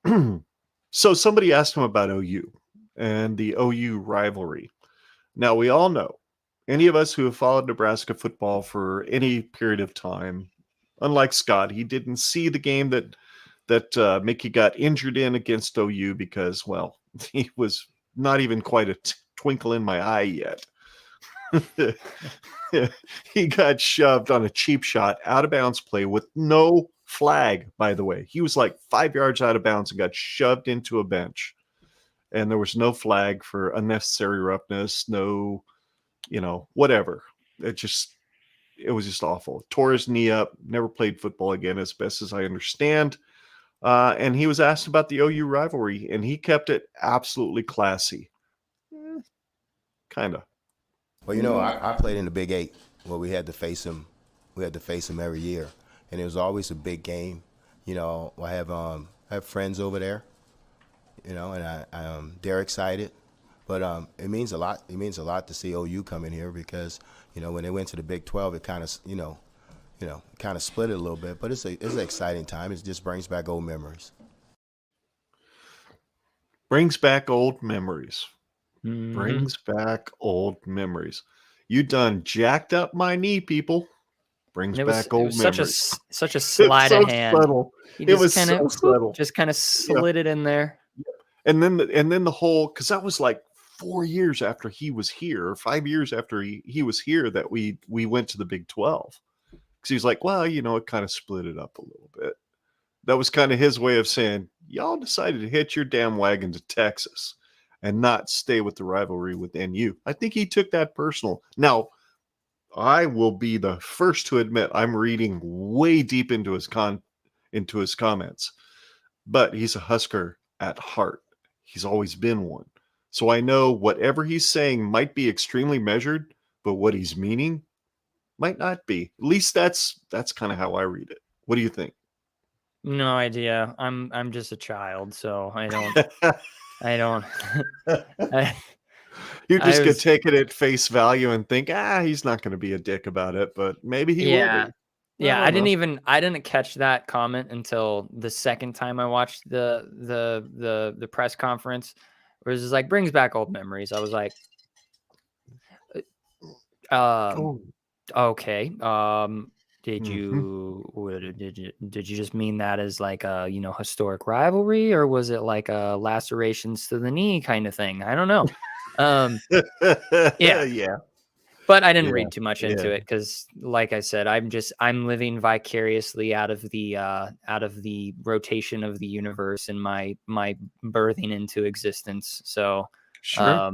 So somebody asked him about OU and the OU rivalry. Now we all know, any of us who have followed Nebraska football for any period of time, unlike Scott, he didn't see the game that Mickey got injured in against OU because, well, he was not even quite a twinkle in my eye yet. He got shoved on a cheap shot, out of bounds play with no flag, by the way. He was like 5 yards out of bounds and got shoved into a bench. And there was no flag for unnecessary roughness, no, whatever. It was just awful. Tore his knee up, never played football again, as best as I understand. And he was asked about the OU rivalry, and he kept it absolutely classy. Kind of. Well, I played in the Big 8 where we had to face them. We had to face them every year, and it was always a big game. I have friends over there, and they're excited. But it means a lot. It means a lot to see OU come in here because when they went to the Big 12, it kind of kind of split it a little bit. But it's an exciting time. It just brings back old memories. Brings back old memories. Mm-hmm. Brings back old memories. You done jacked up my knee, people. Brings back old memories. Such a sleight of hand. Subtle. It was so subtle. Just kind of slid it in there. And then the whole, because that was like 4 years after he was here, or 5 years after he was here, that we went to the Big 12. Because he's like, well, it kind of split it up a little bit. That was kind of his way of saying, y'all decided to hitch your damn wagon to Texas and not stay with the rivalry with NU. I think he took that personal. Now, I will be the first to admit I'm reading way deep into his comments. But he's a Husker at heart. He's always been one. So I know whatever he's saying might be extremely measured, but what he's meaning might not be. At least that's kind of how I read it. What do you think? No idea. I'm just a child, so I don't. You're just gonna take it at face value and think, he's not gonna be a dick about it, but maybe he will be. Yeah, I didn't catch that comment until the second time I watched the press conference, where it was like brings back old memories. I was like, okay. Did you just mean that as like a historic rivalry, or was it like a lacerations to the knee kind of thing? I don't know. Yeah. But I didn't read too much into it because, like I said, I'm living vicariously out of the rotation of the universe and my birthing into existence. So, sure.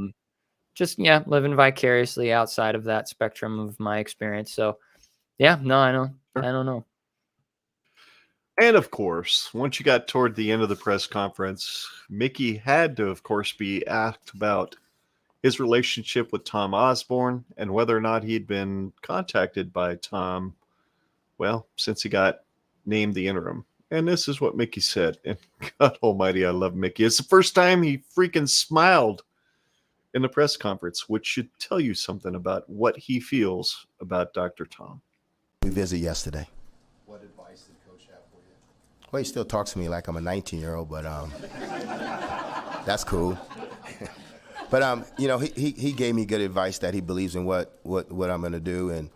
Living vicariously outside of that spectrum of my experience. So, I don't know. And of course, once you got toward the end of the press conference, Mickey had to, of course, be asked about his relationship with Tom Osborne and whether or not he'd been contacted by Tom, well, since he got named the interim. And this is what Mickey said. And God almighty, I love Mickey. It's the first time he freaking smiled in the press conference, which should tell you something about what he feels about Dr. Tom. We visited yesterday. What advice did Coach have for you? Well, he still talks to me like I'm a 19-year-old, but that's cool. But he gave me good advice that he believes in what I'm going to do, and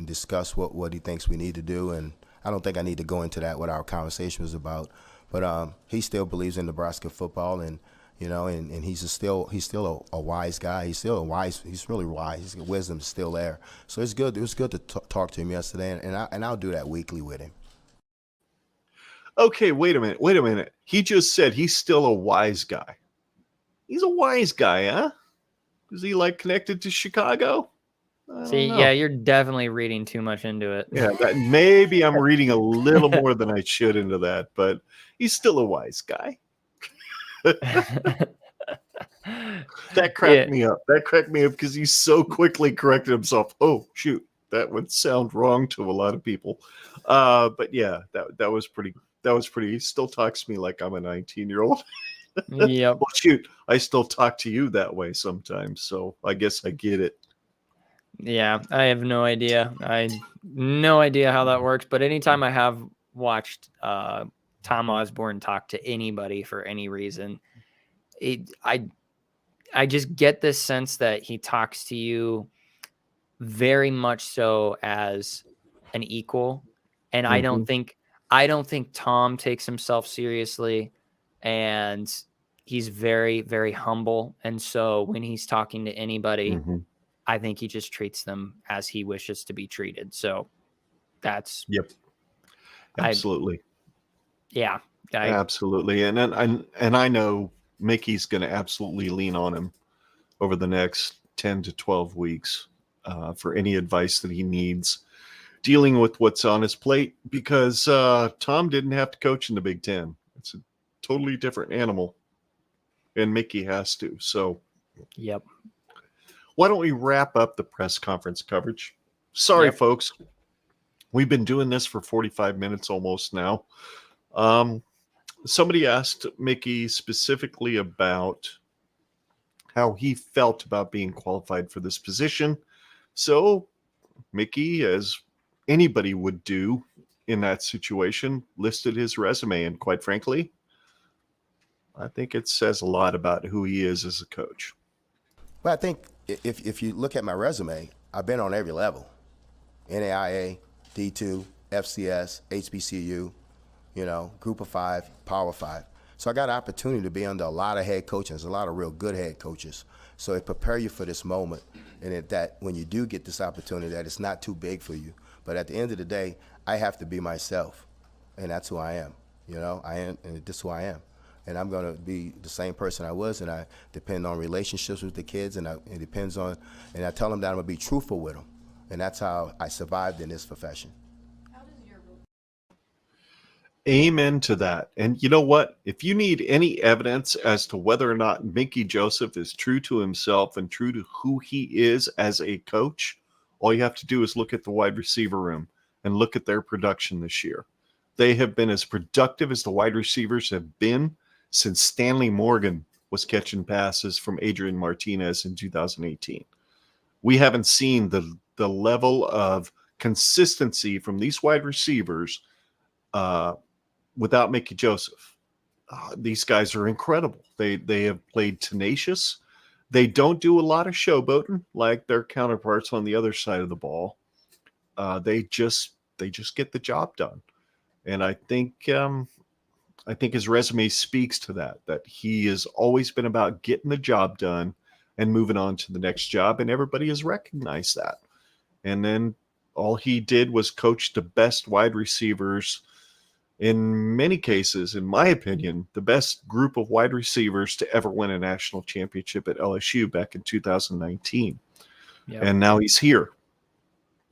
discuss what he thinks we need to do. And I don't think I need to go into that, what our conversation was about. But he still believes in Nebraska football, and he's still a wise guy. He's really wise. His wisdom is still there. So it's good. It was good to talk to him yesterday, and I'll do that weekly with him. Okay, wait a minute. He just said he's still a wise guy. He's a wise guy, huh? Is he like connected to Chicago? See, yeah, you're definitely reading too much into it. Yeah, maybe I'm reading a little more than I should into that, but he's still a wise guy. That cracked me up. That cracked me up because he so quickly corrected himself. Oh, shoot. That would sound wrong to a lot of people. But yeah, that was pretty. He still talks to me like I'm a 19-year-old. Yep. Well, shoot, I still talk to you that way sometimes, so I guess I get it. Yeah, I have no idea. No idea how that works, but anytime I have watched Tom Osborne talk to anybody for any reason, I just get this sense that he talks to you very much so as an equal, and I don't think Tom takes himself seriously, and he's very, very humble. And so when he's talking to anybody, I think he just treats them as he wishes to be treated. So that's absolutely. Absolutely. And I know Mickey's going to absolutely lean on him over the next 10 to 12 weeks for any advice that he needs dealing with what's on his plate, because Tom didn't have to coach in the Big Ten. It's a totally different animal, and Mickey has to. So, yep. Why don't we wrap up the press conference coverage? Sorry, folks. We've been doing this for 45 minutes almost now. Somebody asked Mickey specifically about how he felt about being qualified for this position. So Mickey, as anybody would do in that situation, listed his resume. And quite frankly, I think it says a lot about who he is as a coach. Well, I think if you look at my resume, I've been on every level. NAIA, D2, FCS, HBCU, Group of 5, Power 5. So I got an opportunity to be under a lot of head coaches, a lot of real good head coaches. So it prepare you for this moment, and that when you do get this opportunity, that it's not too big for you. But at the end of the day, I have to be myself, and that's who I am. I am, and this is who I am. and I'm going to be the same person I was, and I depend on relationships with the kids, and it depends on, and I tell them that I'm going to be truthful with them, and that's how I survived in this profession. Amen to that. And you know what? If you need any evidence as to whether or not Mickey Joseph is true to himself and true to who he is as a coach, all you have to do is look at the wide receiver room and look at their production this year. They have been as productive as the wide receivers have been since Stanley Morgan was catching passes from Adrian Martinez in 2018. We haven't seen the level of consistency from these wide receivers without Mickey Joseph. These guys are incredible. They have played tenacious. They don't do a lot of showboating like their counterparts on the other side of the ball. They just get the job done. And I think his resume speaks to that he has always been about getting the job done and moving on to the next job, and everybody has recognized that. And then all he did was coach the best wide receivers, in many cases, in my opinion, the best group of wide receivers to ever win a national championship at LSU back in 2019. Yep. And now he's here,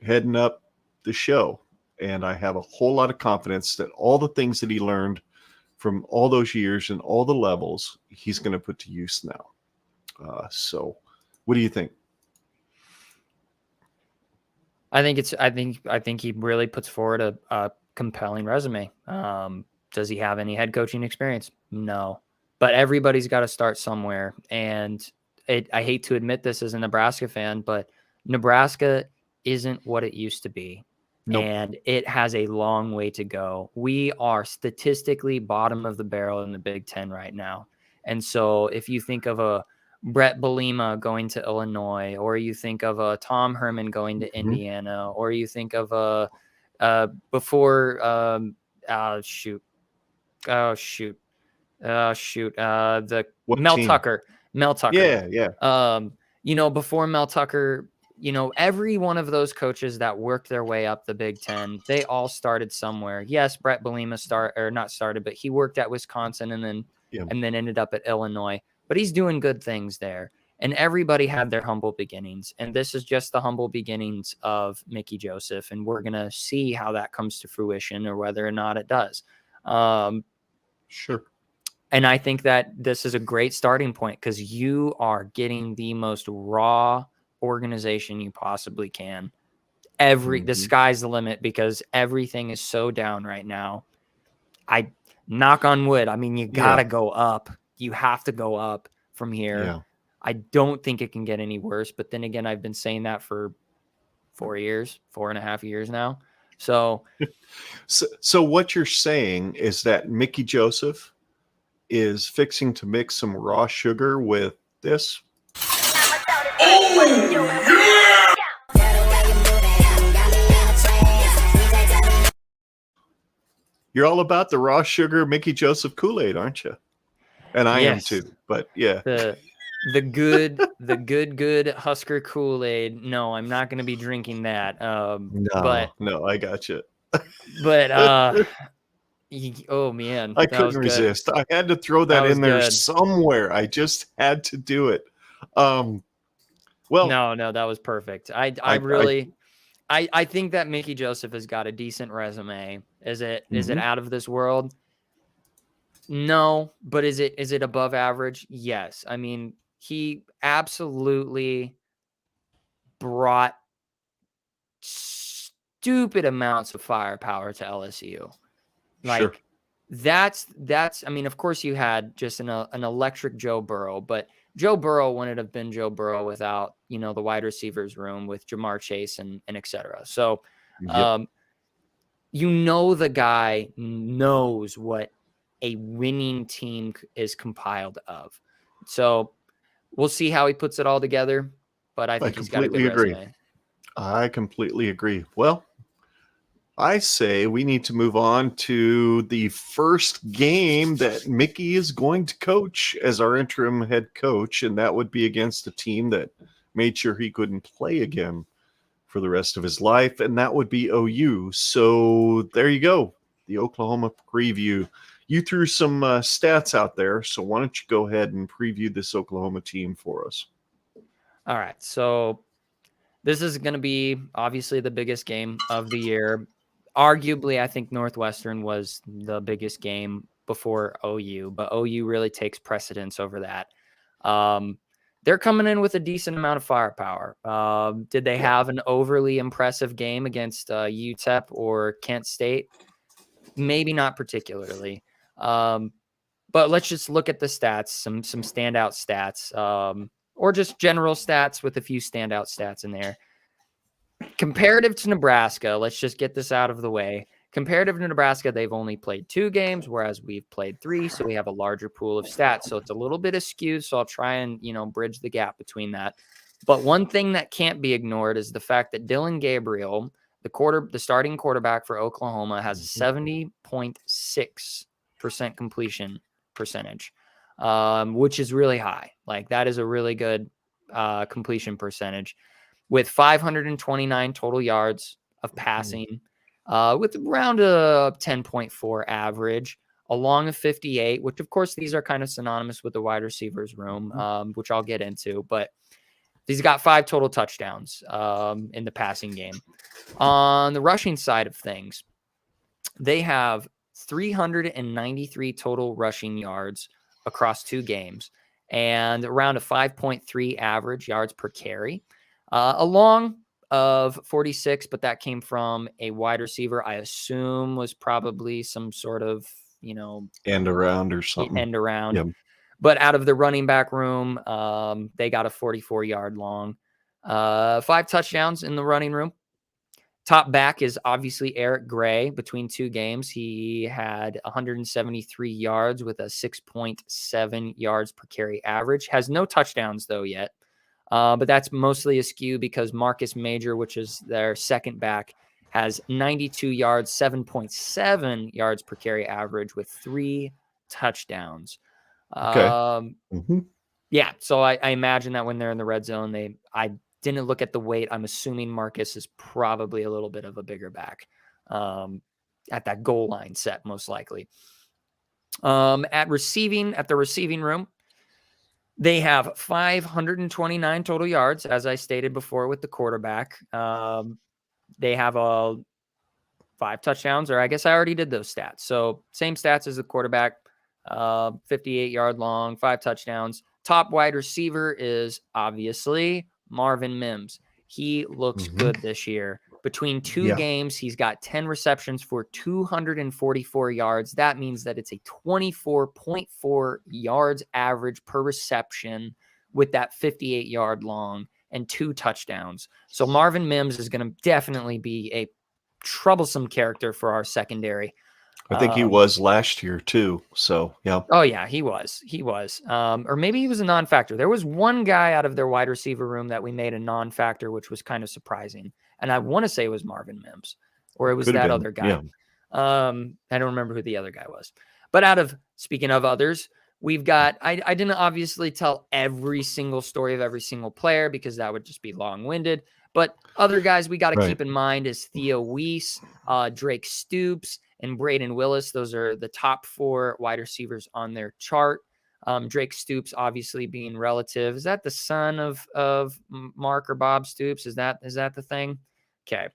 heading up the show. And I have a whole lot of confidence that all the things that he learned from all those years and all the levels, he's going to put to use now. So what do you think? I think he really puts forward a compelling resume. Does he have any head coaching experience? No, but everybody's got to start somewhere. And I hate to admit this as a Nebraska fan, but Nebraska isn't what it used to be. Nope. And it has a long way to go. We are statistically bottom of the barrel in the Big Ten right now. And so if you think of a Brett Bielema going to Illinois, or you think of a Tom Herman going to Indiana, or you think of the Mel Tucker. Yeah. Before Mel Tucker, every one of those coaches that worked their way up the Big Ten, they all started somewhere. Yes, Brett Bielema but he worked at Wisconsin and then ended up at Illinois. But he's doing good things there. And everybody had their humble beginnings. And this is just the humble beginnings of Mickey Joseph. And we're going to see how that comes to fruition or whether or not it does. Sure. And I think that this is a great starting point because you are getting the most raw organization you possibly can. The sky's the limit because everything is so down right now. I knock on wood. I mean, you got to go up. You have to go up from here. Yeah. I don't think it can get any worse. But then again, I've been saying that for 4.5 years now. So what you're saying is that Mickey Joseph is fixing to mix some raw sugar with this. Oh, yeah! You're all about the raw sugar Mickey Joseph Kool-Aid, aren't you? And I am too, but yeah. The good Husker Kool-Aid. No, I'm not going to be drinking that. No, I got you. But oh man, I couldn't resist. I had to throw that in there somewhere. I just had to do it. No, that was perfect. I think that Mickey Joseph has got a decent resume. Is it out of this world? No, but is it above average? Yes. I mean, he absolutely brought stupid amounts of firepower to LSU. Sure. That's I mean, of course you had just an electric Joe Burrow, but Joe Burrow wouldn't have been Joe Burrow without, the wide receivers room with Jamar Chase and et cetera. So, the guy knows what a winning team is compiled of. So we'll see how he puts it all together, but I think he's got a good resume. I completely agree. Well, I say we need to move on to the first game that Mickey is going to coach as our interim head coach, and that would be against a team that made sure he couldn't play again for the rest of his life, and that would be OU. So there you go, the Oklahoma preview. you threw some stats out there, so why don't you go ahead and preview this Oklahoma team for us? All right, so this is going to be obviously the biggest game of the year. Arguably, I think Northwestern was the biggest game before OU, but OU really takes precedence over that. They're coming in with a decent amount of firepower. Did they have an overly impressive game against UTEP or Kent State? Maybe not particularly. But let's just look at the stats, some standout stats, or just general stats with a few standout stats in there. Comparative to Nebraska, let's just get this out of the way. Comparative to Nebraska, they've only played 2 games, whereas we've played 3, so we have a larger pool of stats. So it's a little bit askew, so I'll try and, bridge the gap between that. But one thing that can't be ignored is the fact that Dylan Gabriel, the starting quarterback for Oklahoma, has a 70.6% completion percentage, which is really high. Like, that is a really good completion percentage, with 529 total yards of passing, with around a 10.4 average, along a 58, which of course these are kind of synonymous with the wide receivers room, which I'll get into, but he's got 5 total touchdowns in the passing game. On the rushing side of things, they have 393 total rushing yards across 2 games and around a 5.3 average yards per carry. Along of 46, but that came from a wide receiver, I assume was probably some sort of, End around or something. End around. Yep. But out of the running back room, they got a 44-yard long, 5 touchdowns in the running room. Top back is obviously Eric Gray. Between 2 games, he had 173 yards with a 6.7 yards per carry average. Has no touchdowns, though, yet. But that's mostly askew because Marcus Major, which is their second back, has 92 yards, 7.7 yards per carry average with 3 touchdowns. Okay. Yeah, so I imagine that when they're in the red zone, I didn't look at the weight. I'm assuming Marcus is probably a little bit of a bigger back at that goal line set, most likely. At the receiving room, they have 529 total yards, as I stated before, with the quarterback. They have 5 touchdowns, or I guess I already did those stats. So same stats as the quarterback, 58-yard long, 5 touchdowns. Top wide receiver is obviously Marvin Mims. He looks good this year. Between 2 games, he's got 10 receptions for 244 yards. That means that it's a 24.4 yards average per reception with that 58-yard long and 2 touchdowns. So Marvin Mims is going to definitely be a troublesome character for our secondary. I think he was last year too. So, yeah. Oh, yeah, he was. Or maybe he was a non-factor. There was one guy out of their wide receiver room that we made a non-factor, which was kind of surprising. And I want to say it was Marvin Mims, or it was that other guy. Yeah. I don't remember who the other guy was. But speaking of others, we've got, I didn't obviously tell every single story of every single player because that would just be long-winded. But other guys we got to keep in mind is Theo Weiss, Drake Stoops, and Braden Willis. Those are the top 4 wide receivers on their chart. Drake Stoops obviously being relative. Is that the son of Mark or Bob Stoops? Is that the thing? Okay.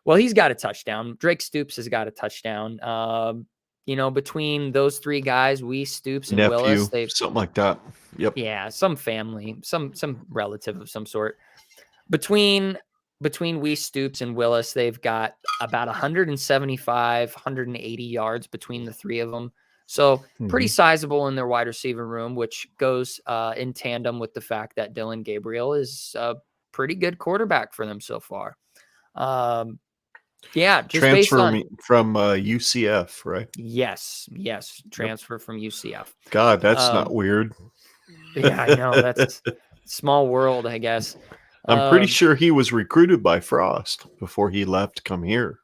Well, he's got a touchdown. Drake Stoops has got a touchdown. Between those 3 guys, Stoops, and nephew, Willis, they've something like that. Yep. Yeah, some family, some relative of some sort. Between Stoops and Willis, they've got about 175, 180 yards between the 3 of them. So pretty sizable in their wide receiver room, which goes in tandem with the fact that Dylan Gabriel is a pretty good quarterback for them so far. Just transfer from UCF, right? Yes, transfer from UCF. God, that's not weird. Yeah, I know. That's a small world, I guess. I'm pretty sure he was recruited by Frost before he left to come here.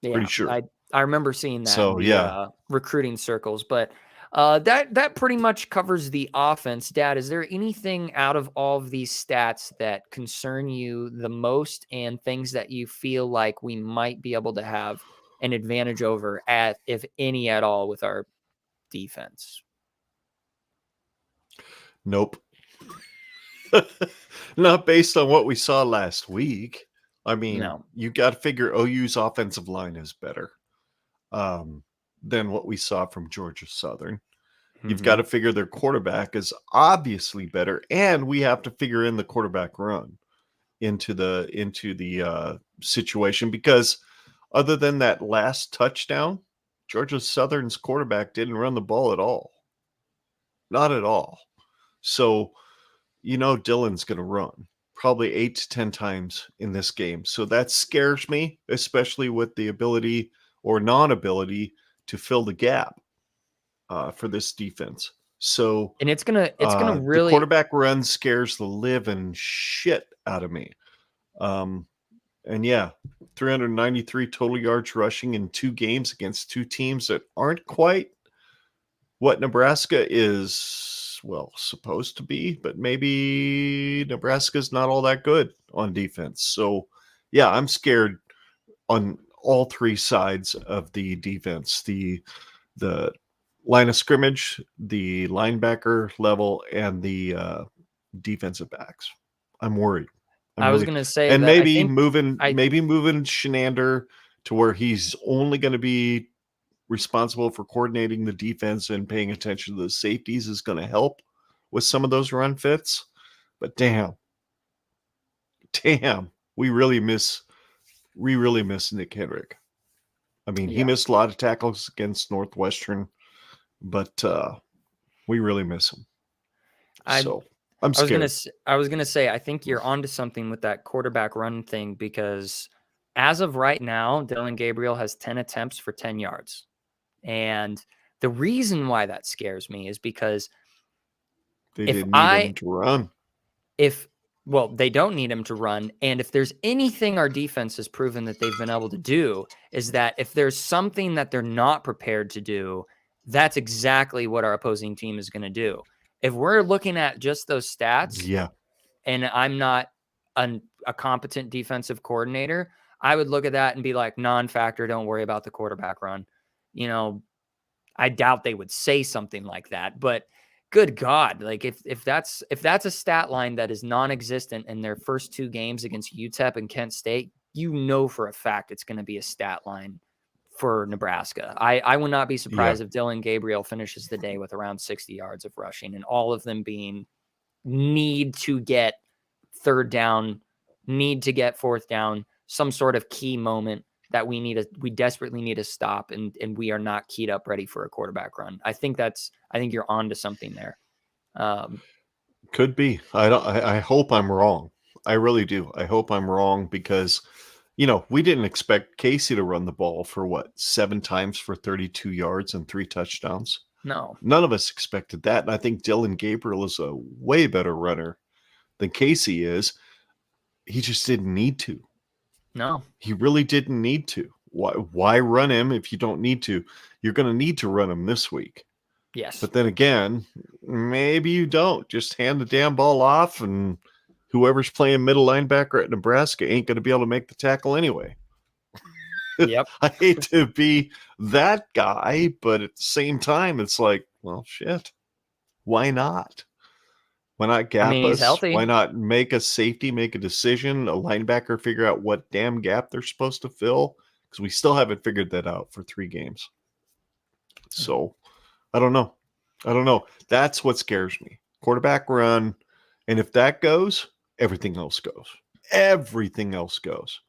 Pretty sure. I remember seeing that so, in recruiting circles, but that pretty much covers the offense. Dad, is there anything out of all of these stats that concern you the most and things that you feel like we might be able to have an advantage over if any at all with our defense. Nope. Not based on what we saw last week. I mean, No. you got to figure OU's offensive line is better than what we saw from Georgia Southern. You've got to figure their quarterback is obviously better, and we have to figure in the quarterback run into the situation, because other than that last touchdown, Georgia Southern's quarterback didn't run the ball at all. Not at all. So, Dylan's going to run probably 8 to 10 times in this game. So that scares me, especially with the ability or non-ability to fill the gap for this defense. So, And it's gonna really, the quarterback run scares the living shit out of me. And yeah, 393 total yards rushing in 2 games against 2 teams that aren't quite what Nebraska is, supposed to be, but maybe Nebraska's not all that good on defense. So yeah, I'm scared on all 3 sides of the defense, the line of scrimmage, the linebacker level, and the defensive backs. I'm worried. I was going to say, and that maybe moving Shenander to where he's only going to be responsible for coordinating the defense and paying attention to the safeties is going to help with some of those run fits. But damn, we really miss Nick Hendrick. I mean, he missed a lot of tackles against Northwestern, but we really miss him. I'm scared. I was gonna say, I think you're onto something with that quarterback run thing, because as of right now, Dylan Gabriel has 10 attempts for 10 yards. And the reason why that scares me is because they didn't need him to run. They don't need him to run. And if there's anything our defense has proven that they've been able to do, is that if there's something that they're not prepared to do, that's exactly what our opposing team is going to do. If we're looking at just those stats, and I'm not a competent defensive coordinator, I would look at that and be like, non-factor, don't worry about the quarterback run. I doubt they would say something like that, but good God, like if that's a stat line that is non-existent in their first 2 games against UTEP and Kent State, for a fact it's going to be a stat line for Nebraska. I would not be surprised if Dylan Gabriel finishes the day with around 60 yards of rushing, and all of them being need to get 3rd down, need to get 4th down, some sort of key moment that we desperately need to stop, and we are not keyed up ready for a quarterback run. I think you're onto something there. Could be. I hope I'm wrong. I really do. I hope I'm wrong, because we didn't expect Casey to run the ball for 7 times for 32 yards and 3 touchdowns. No. None of us expected that. And I think Dylan Gabriel is a way better runner than Casey is. He just didn't need to. No. He really didn't need to. Why run him if you don't need to? You're going to need to run him this week. Yes. But then again, maybe you don't. Just hand the damn ball off, and whoever's playing middle linebacker at Nebraska ain't going to be able to make the tackle anyway. Yep. I hate to be that guy, but at the same time, it's like, well, shit. Why not? Why not gap us? He's healthy. Why not make a safety make a decision, a linebacker figure out what damn gap they're supposed to fill? Because we still haven't figured that out for 3 games. So, I don't know. That's what scares me. Quarterback run. And if that goes, everything else goes. Everything else goes.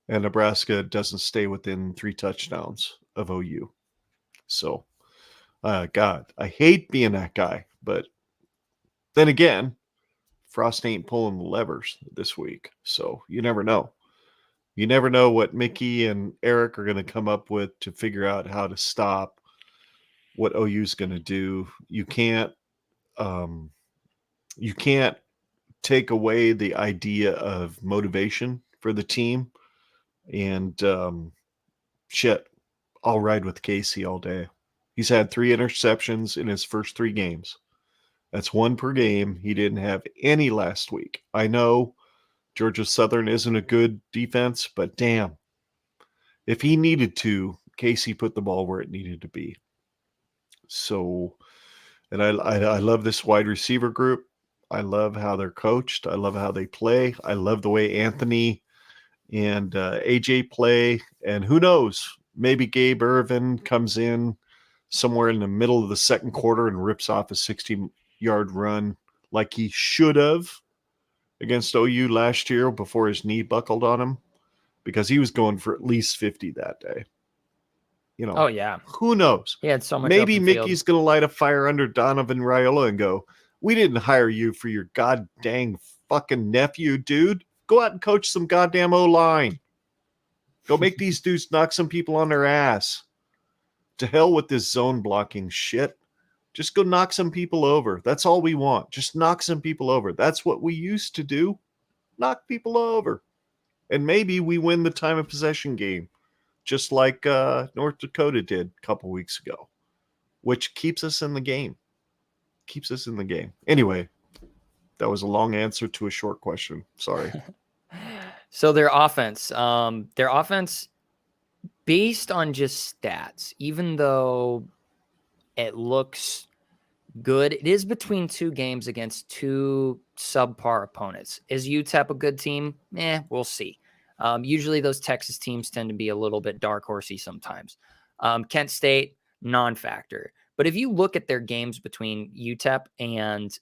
And Nebraska doesn't stay within 3 touchdowns of OU. So, God, I hate being that guy. But then again, Frost ain't pulling the levers this week. So, you never know. You never know what Mickey and Eric are going to come up with to figure out how to stop what OU's going to do. You can't take away the idea of motivation for the team. And I'll ride with Casey all day. He's had 3 interceptions in his first 3 games. That's 1 per game. He didn't have any last week. I know Georgia Southern isn't a good defense, but damn, if he needed to, Casey put the ball where it needed to be. So, and I love this wide receiver group. I love how they're coached. I love how they play. I love the way Anthony and AJ play. And who knows, maybe Gabe Irvin comes in somewhere in the middle of the second quarter and rips off a 60-yard run like he should have against OU last year before his knee buckled on him, because he was going for at least 50 that day. You know, Oh, yeah. who knows? He had so much Maybe open field. Mickey's going to light a fire under Donovan Raiola and go, we didn't hire you for your god dang fucking nephew, dude. Go out and coach some goddamn O-line. Go make these dudes knock some people on their ass. To hell with this zone blocking shit. Just go knock some people over. That's all we want. Just knock some people over. That's what we used to do. Knock people over. And maybe we win the time of possession game, just like North Dakota did a couple weeks ago, which keeps us in the game. Keeps us in the game. Anyway, that was a long answer to a short question. Sorry. So their offense, based on just stats, even though it looks good, it is between two games against two subpar opponents. Is UTEP a good team? We'll see. Usually those Texas teams tend to be a little bit dark horsey sometimes. Kent State, non-factor. But if you look at their games between UTEP and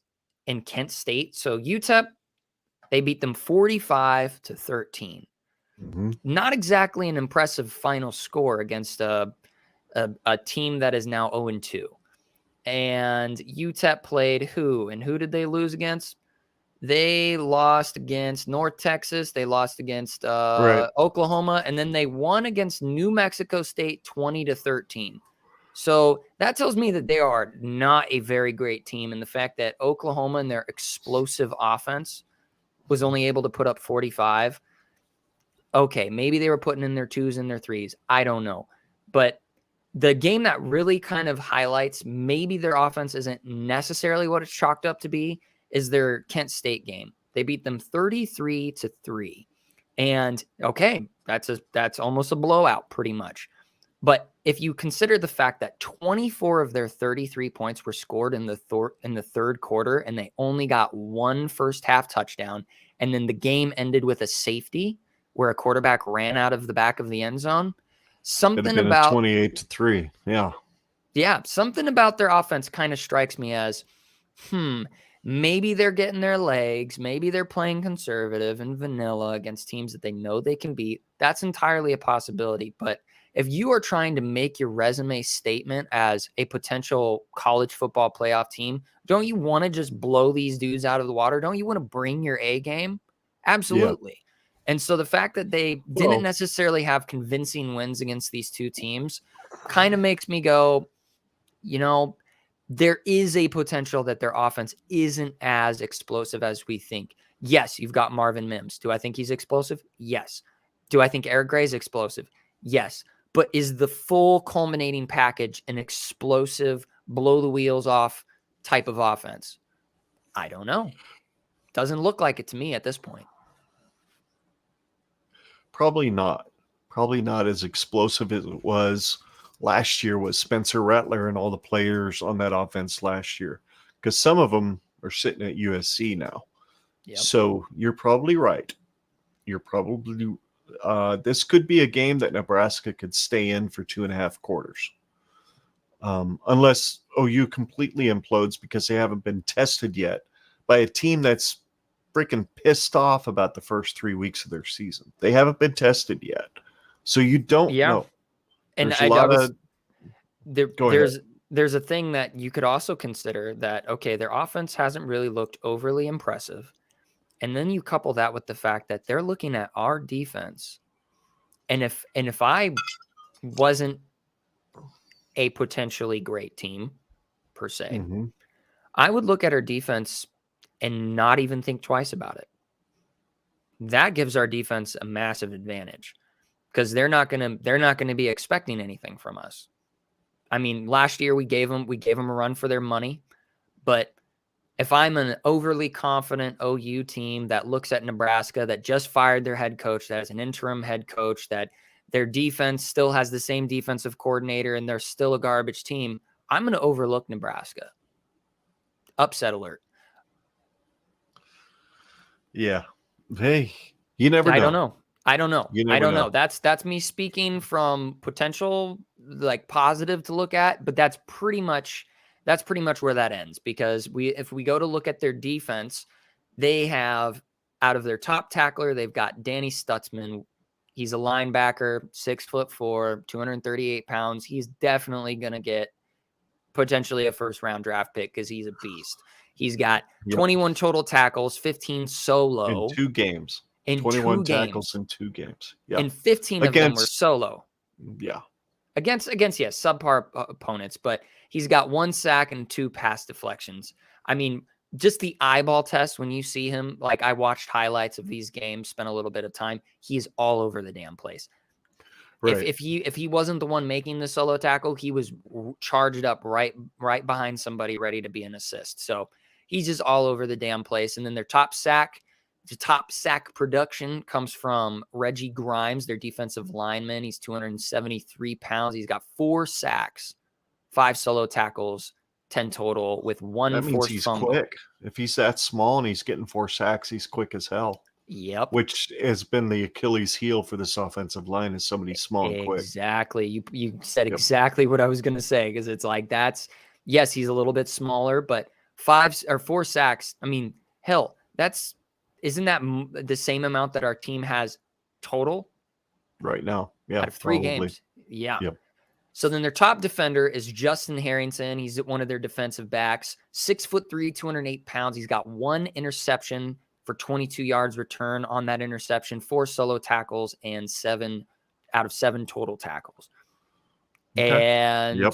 Kent State, so UTEP, they beat them 45-13. Mm-hmm. Not exactly an impressive final score against a team that is now 0-2. And UTEP played who? And who did they lose against? They lost against North Texas. They lost against Oklahoma. And then they won against New Mexico State 20-13. So that tells me that they are not a very great team. And the fact that Oklahoma and their explosive offense was only able to put up 45. Okay, maybe they were putting in their 2s and their 3s. I don't know. But the game that really kind of highlights maybe their offense isn't necessarily what it's chalked up to be is their Kent State game. They beat them 33-3. And okay, that's almost a blowout pretty much. But if you consider the fact that 24 of their 33 points were scored in the third quarter, and they only got one first half touchdown, and then the game ended with a safety where a quarterback ran out of the back of the end zone, something about 28-3. Yeah, something about their offense kind of strikes me as, maybe they're getting their legs, maybe they're playing conservative and vanilla against teams that they know they can beat. That's entirely a possibility, but if you are trying to make your resume statement as a potential college football playoff team, don't you want to just blow these dudes out of the water? Don't you want to bring your A game? Absolutely. Yeah. And so the fact that they didn't necessarily have convincing wins against these two teams kind of makes me go, there is a potential that their offense isn't as explosive as we think. Yes, you've got Marvin Mims. Do I think he's explosive? Yes. Do I think Eric Gray is explosive? Yes. But is the full culminating package an explosive, blow the wheels off type of offense? I don't know. Doesn't look like it to me at this point. Probably not. Probably not as explosive as it was last year with Spencer Rattler and all the players on that offense last year. Because some of them are sitting at USC now. Yep. So you're probably right. This could be a game that Nebraska could stay in for 2.5 quarters. Unless OU completely implodes because they haven't been tested yet by a team that's freaking pissed off about the first 3 weeks of their season. They haven't been tested yet. So you don't know. And there's a thing that you could also consider that, okay, their offense hasn't really looked overly impressive. And then you couple that with the fact that they're looking at our defense. And if I wasn't a potentially great team per se, I would look at our defense and not even think twice about it. That gives our defense a massive advantage because they're not going to be expecting anything from us. I mean, last year we gave them a run for their money, but if I'm an overly confident OU team that looks at Nebraska, that just fired their head coach, that is an interim head coach, that their defense still has the same defensive coordinator and they're still a garbage team, I'm going to overlook Nebraska. Upset alert. Yeah. Hey, you never know. I don't know. You I never don't know. know. That's me speaking from potential, like, positive to look at, but that's pretty much where that ends, because if we go to look at their defense, they have, out of their top tackler, they've got Danny Stutzman. He's a linebacker, 6'4", 238 pounds. He's definitely going to get potentially a first-round draft pick because he's a beast. He's got 21 total tackles, 15 solo. In 2 games. In 21 2 tackles games. in 2 games. Yeah. And 15 of them were solo. Yeah. Against yes, subpar opponents, but he's got 1 sack and 2 pass deflections. I mean, just the eyeball test when you see him, like, I watched highlights of these games, spent a little bit of time. He's all over the damn place. Right. If he wasn't the one making the solo tackle, he was charged up right behind somebody ready to be an assist. So he's just all over the damn place. And then their top sack production comes from Reggie Grimes, their defensive lineman. He's 273 pounds. He's got 4 sacks, 5 solo tackles, 10 total, with 1 that means forced he's fumble. Quick. If he's that small and he's getting 4 sacks, he's quick as hell. Yep. Which has been the Achilles heel for this offensive line, is somebody small and quick. Exactly. You said exactly what I was going to say, because it's like, yes, he's a little bit smaller, but 5 or 4 sacks. I mean, hell, isn't that the same amount that our team has total right now? Yeah. Out of 3 probably. games. Yeah. Yep. So then their top defender is Justin Harrington. He's one of their defensive backs, 6'3", 208 pounds. He's got 1 interception for 22 yards return on that interception, 4 solo tackles, and 7 out of 7 total tackles. Okay. And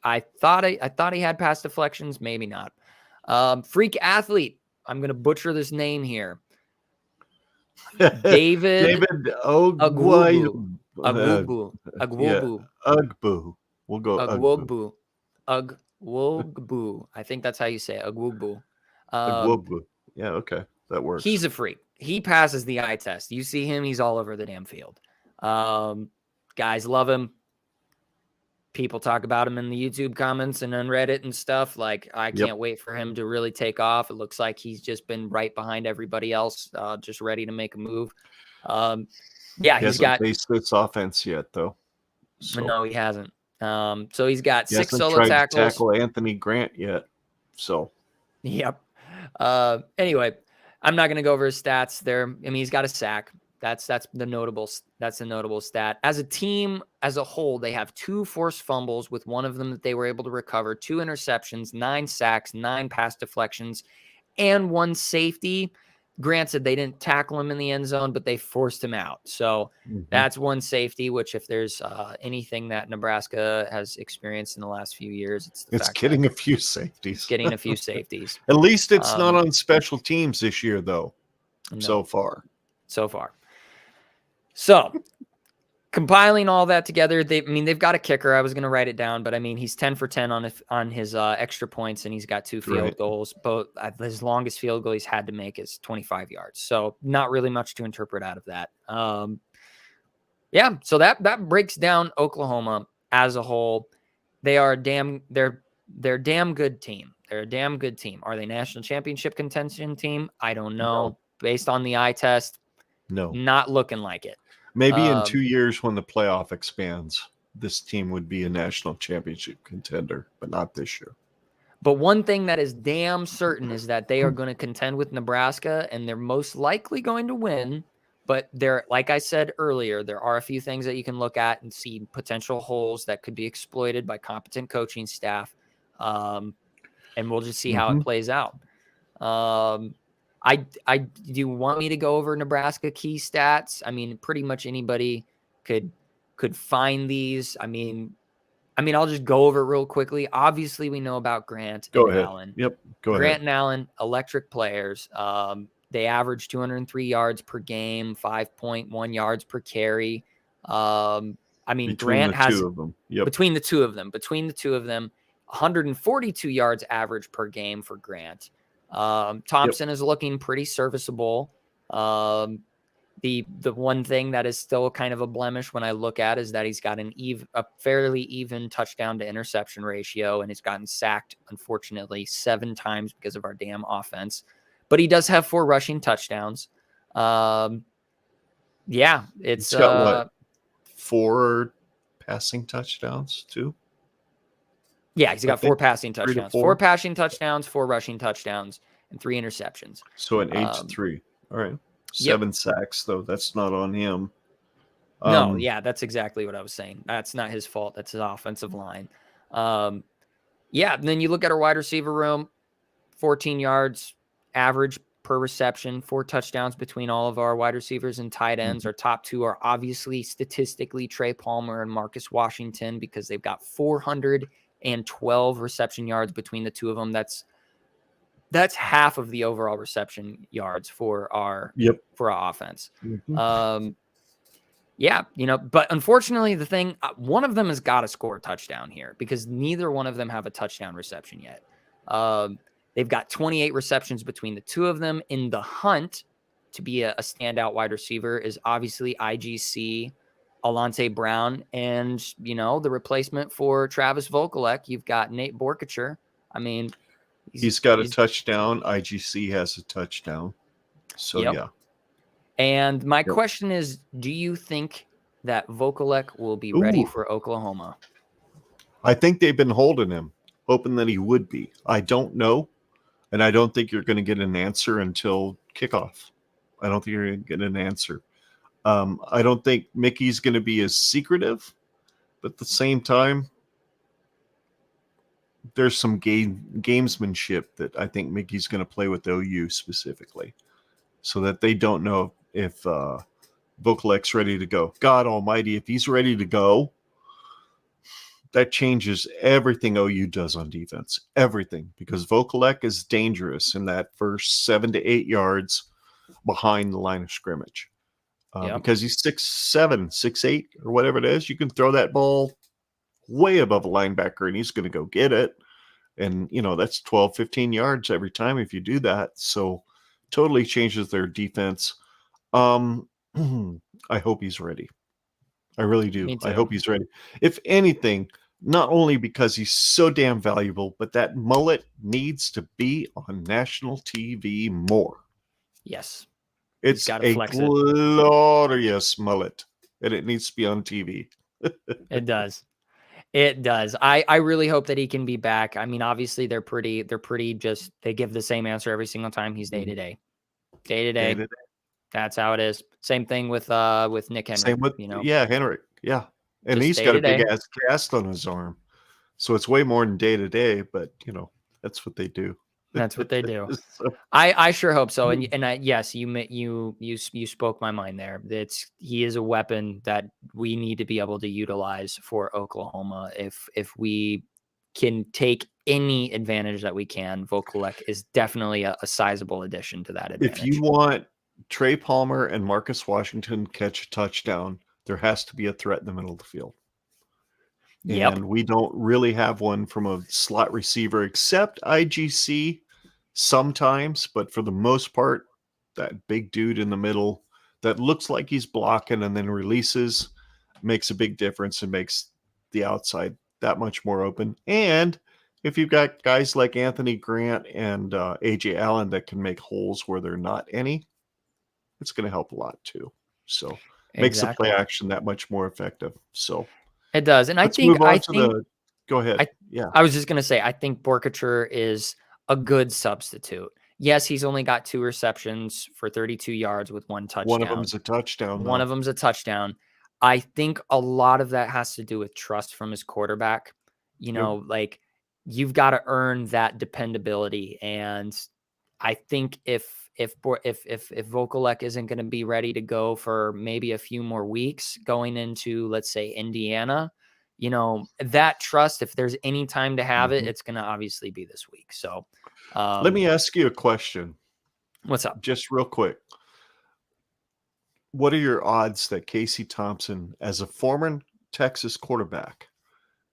I thought he had pass deflections, maybe not. Freak athlete. I'm going to butcher this name here. David Agwubu. Ugbu. We'll go Agwubu. Agwubu. I think that's how you say it. Agwubu. Agwubu. Yeah, okay. That works. He's a freak. He passes the eye test. You see him, he's all over the damn field. Guys love him. People talk about him in the YouTube comments and on Reddit and stuff. Like, I can't wait for him to really take off. It looks like he's just been right behind everybody else, just ready to make a move. He hasn't faced this offense yet, though. So. No, he hasn't. So he's got 6 solo tried tackles. To tackle Anthony Grant yet. So. Yep. Anyway, I'm not going to go over his stats there. I mean, he's got a sack. That's the notable stat. As a team, as a whole, they have 2 forced fumbles, with 1 of them that they were able to recover, 2 interceptions, 9 sacks, 9 pass deflections, and 1 safety. Granted, they didn't tackle him in the end zone, but they forced him out. So that's 1 safety, which, if there's anything that Nebraska has experienced in the last few years, it's getting a few safeties. It's getting a few safeties. At least it's not on special teams this year, though. No. So far. So, compiling all that together, they've got a kicker. I was going to write it down, but I mean, he's 10 for 10 on his extra points, and he's got 2 field goals. Both his longest field goal he's had to make is 25 yards. So, not really much to interpret out of that. So that breaks down Oklahoma as a whole. They are they're a damn good team. They're a damn good team. Are they national championship contention team? I don't know. No. Based on the eye test, no, not looking like it. Maybe in 2 years, when the playoff expands, this team would be a national championship contender, but not this year. But one thing that is damn certain is that they are going to contend with Nebraska, and they're most likely going to win. But like I said earlier, there are a few things that you can look at and see potential holes that could be exploited by competent coaching staff. And we'll just see how it plays out. Do you want me to go over Nebraska key stats? I mean, pretty much anybody could find these. I mean, I'll just go over it real quickly. Obviously, we know about Grant and Allen. Yep, go ahead. Grant and Allen, electric players. They average 203 yards per game, 5.1 yards per carry. Grant has between the two of them, 142 yards average per game for Grant. Thompson is looking pretty serviceable. The one thing that is still kind of a blemish when I look at is that he's got a fairly even touchdown to interception ratio, and he's gotten sacked, unfortunately, 7 times because of our damn offense. But he does have 4 rushing touchdowns. Yeah, it's He's got what? 4 passing touchdowns too. Yeah, he's got 4 passing touchdowns, 4 passing touchdowns, 4 rushing touchdowns, and 3 interceptions. So an 8-3. All right. 7 sacks, though. That's not on him. No, yeah, that's exactly what I was saying. That's not his fault. That's his offensive line. Yeah, and then you look at our wide receiver room, 14 yards average per reception, 4 touchdowns between all of our wide receivers and tight ends. Mm-hmm. Our top 2 are obviously statistically Trey Palmer and Marcus Washington because they've got 412 reception yards between the 2 of them. That's half of the overall reception yards for our offense. Mm-hmm. Yeah, but unfortunately one of them has got to score a touchdown here because neither one of them have a touchdown reception yet. They've got 28 receptions between the 2 of them. In the hunt to be a standout wide receiver is obviously IGC, Alante Brown, and, the replacement for Travis Vokalek. You've got Nate Borkacher. I mean, he's got a touchdown. IGC has a touchdown. So, yeah. And my question is, do you think that Vokalek will be ready for Oklahoma? I think they've been holding him, hoping that he would be. I don't know. And I don't think you're going to get an answer until kickoff. I don't think you're going to get an answer. I don't think Mickey's going to be as secretive, but at the same time, there's some gamesmanship that I think Mickey's going to play with OU specifically, so that they don't know if Vokalek's ready to go. God almighty, if he's ready to go, that changes everything OU does on defense. Everything. Because Vokalek is dangerous in that first 7 to 8 yards behind the line of scrimmage. Because he's 6'7", 6'8", or whatever it is. You can throw that ball way above a linebacker and he's going to go get it. And, that's 12, 15 yards every time if you do that. So totally changes their defense. I hope he's ready. I really do. I hope he's ready. If anything, not only because he's so damn valuable, but that mullet needs to be on national TV more. Yes. It's a glorious mullet, and it needs to be on TV. It does. It does. I really hope that he can be back. I mean, obviously they're pretty just, they give the same answer every single time. He's day to day. That's how it is. Same thing with Nick Henry. Same with, Henry. Yeah. And he's got a big ass cast on his arm. So it's way more than day to day, but that's what they do. That's what they do. So. I sure hope so. And yes, you spoke my mind there. He is a weapon that we need to be able to utilize for Oklahoma. If we can take any advantage that we can, Vokalek is definitely a sizable addition to that advantage. If you want Trey Palmer and Marcus Washington catch a touchdown, there has to be a threat in the middle of the field. And we don't really have one from a slot receiver except IGC sometimes, but for the most part, that big dude in the middle that looks like he's blocking and then releases makes a big difference and makes the outside that much more open. And if you've got guys like Anthony Grant and AJ Allen that can make holes where there are not any, it's going to help a lot too. So makes the play action that much more effective. So it does. And go ahead. I was just going to say, I think Borkacher is a good substitute. Yes, he's only got 2 receptions for 32 yards with 1 touchdown. One of them's a touchdown. One of them's a touchdown. I think a lot of that has to do with trust from his quarterback. Like you've got to earn that dependability. And I think if Vokalek isn't going to be ready to go for maybe a few more weeks going into, let's say, Indiana, that trust, if there's any time to have it, it's going to obviously be this week. So let me ask you a question. What's up? Just real quick. What are your odds that Casey Thompson, as a former Texas quarterback,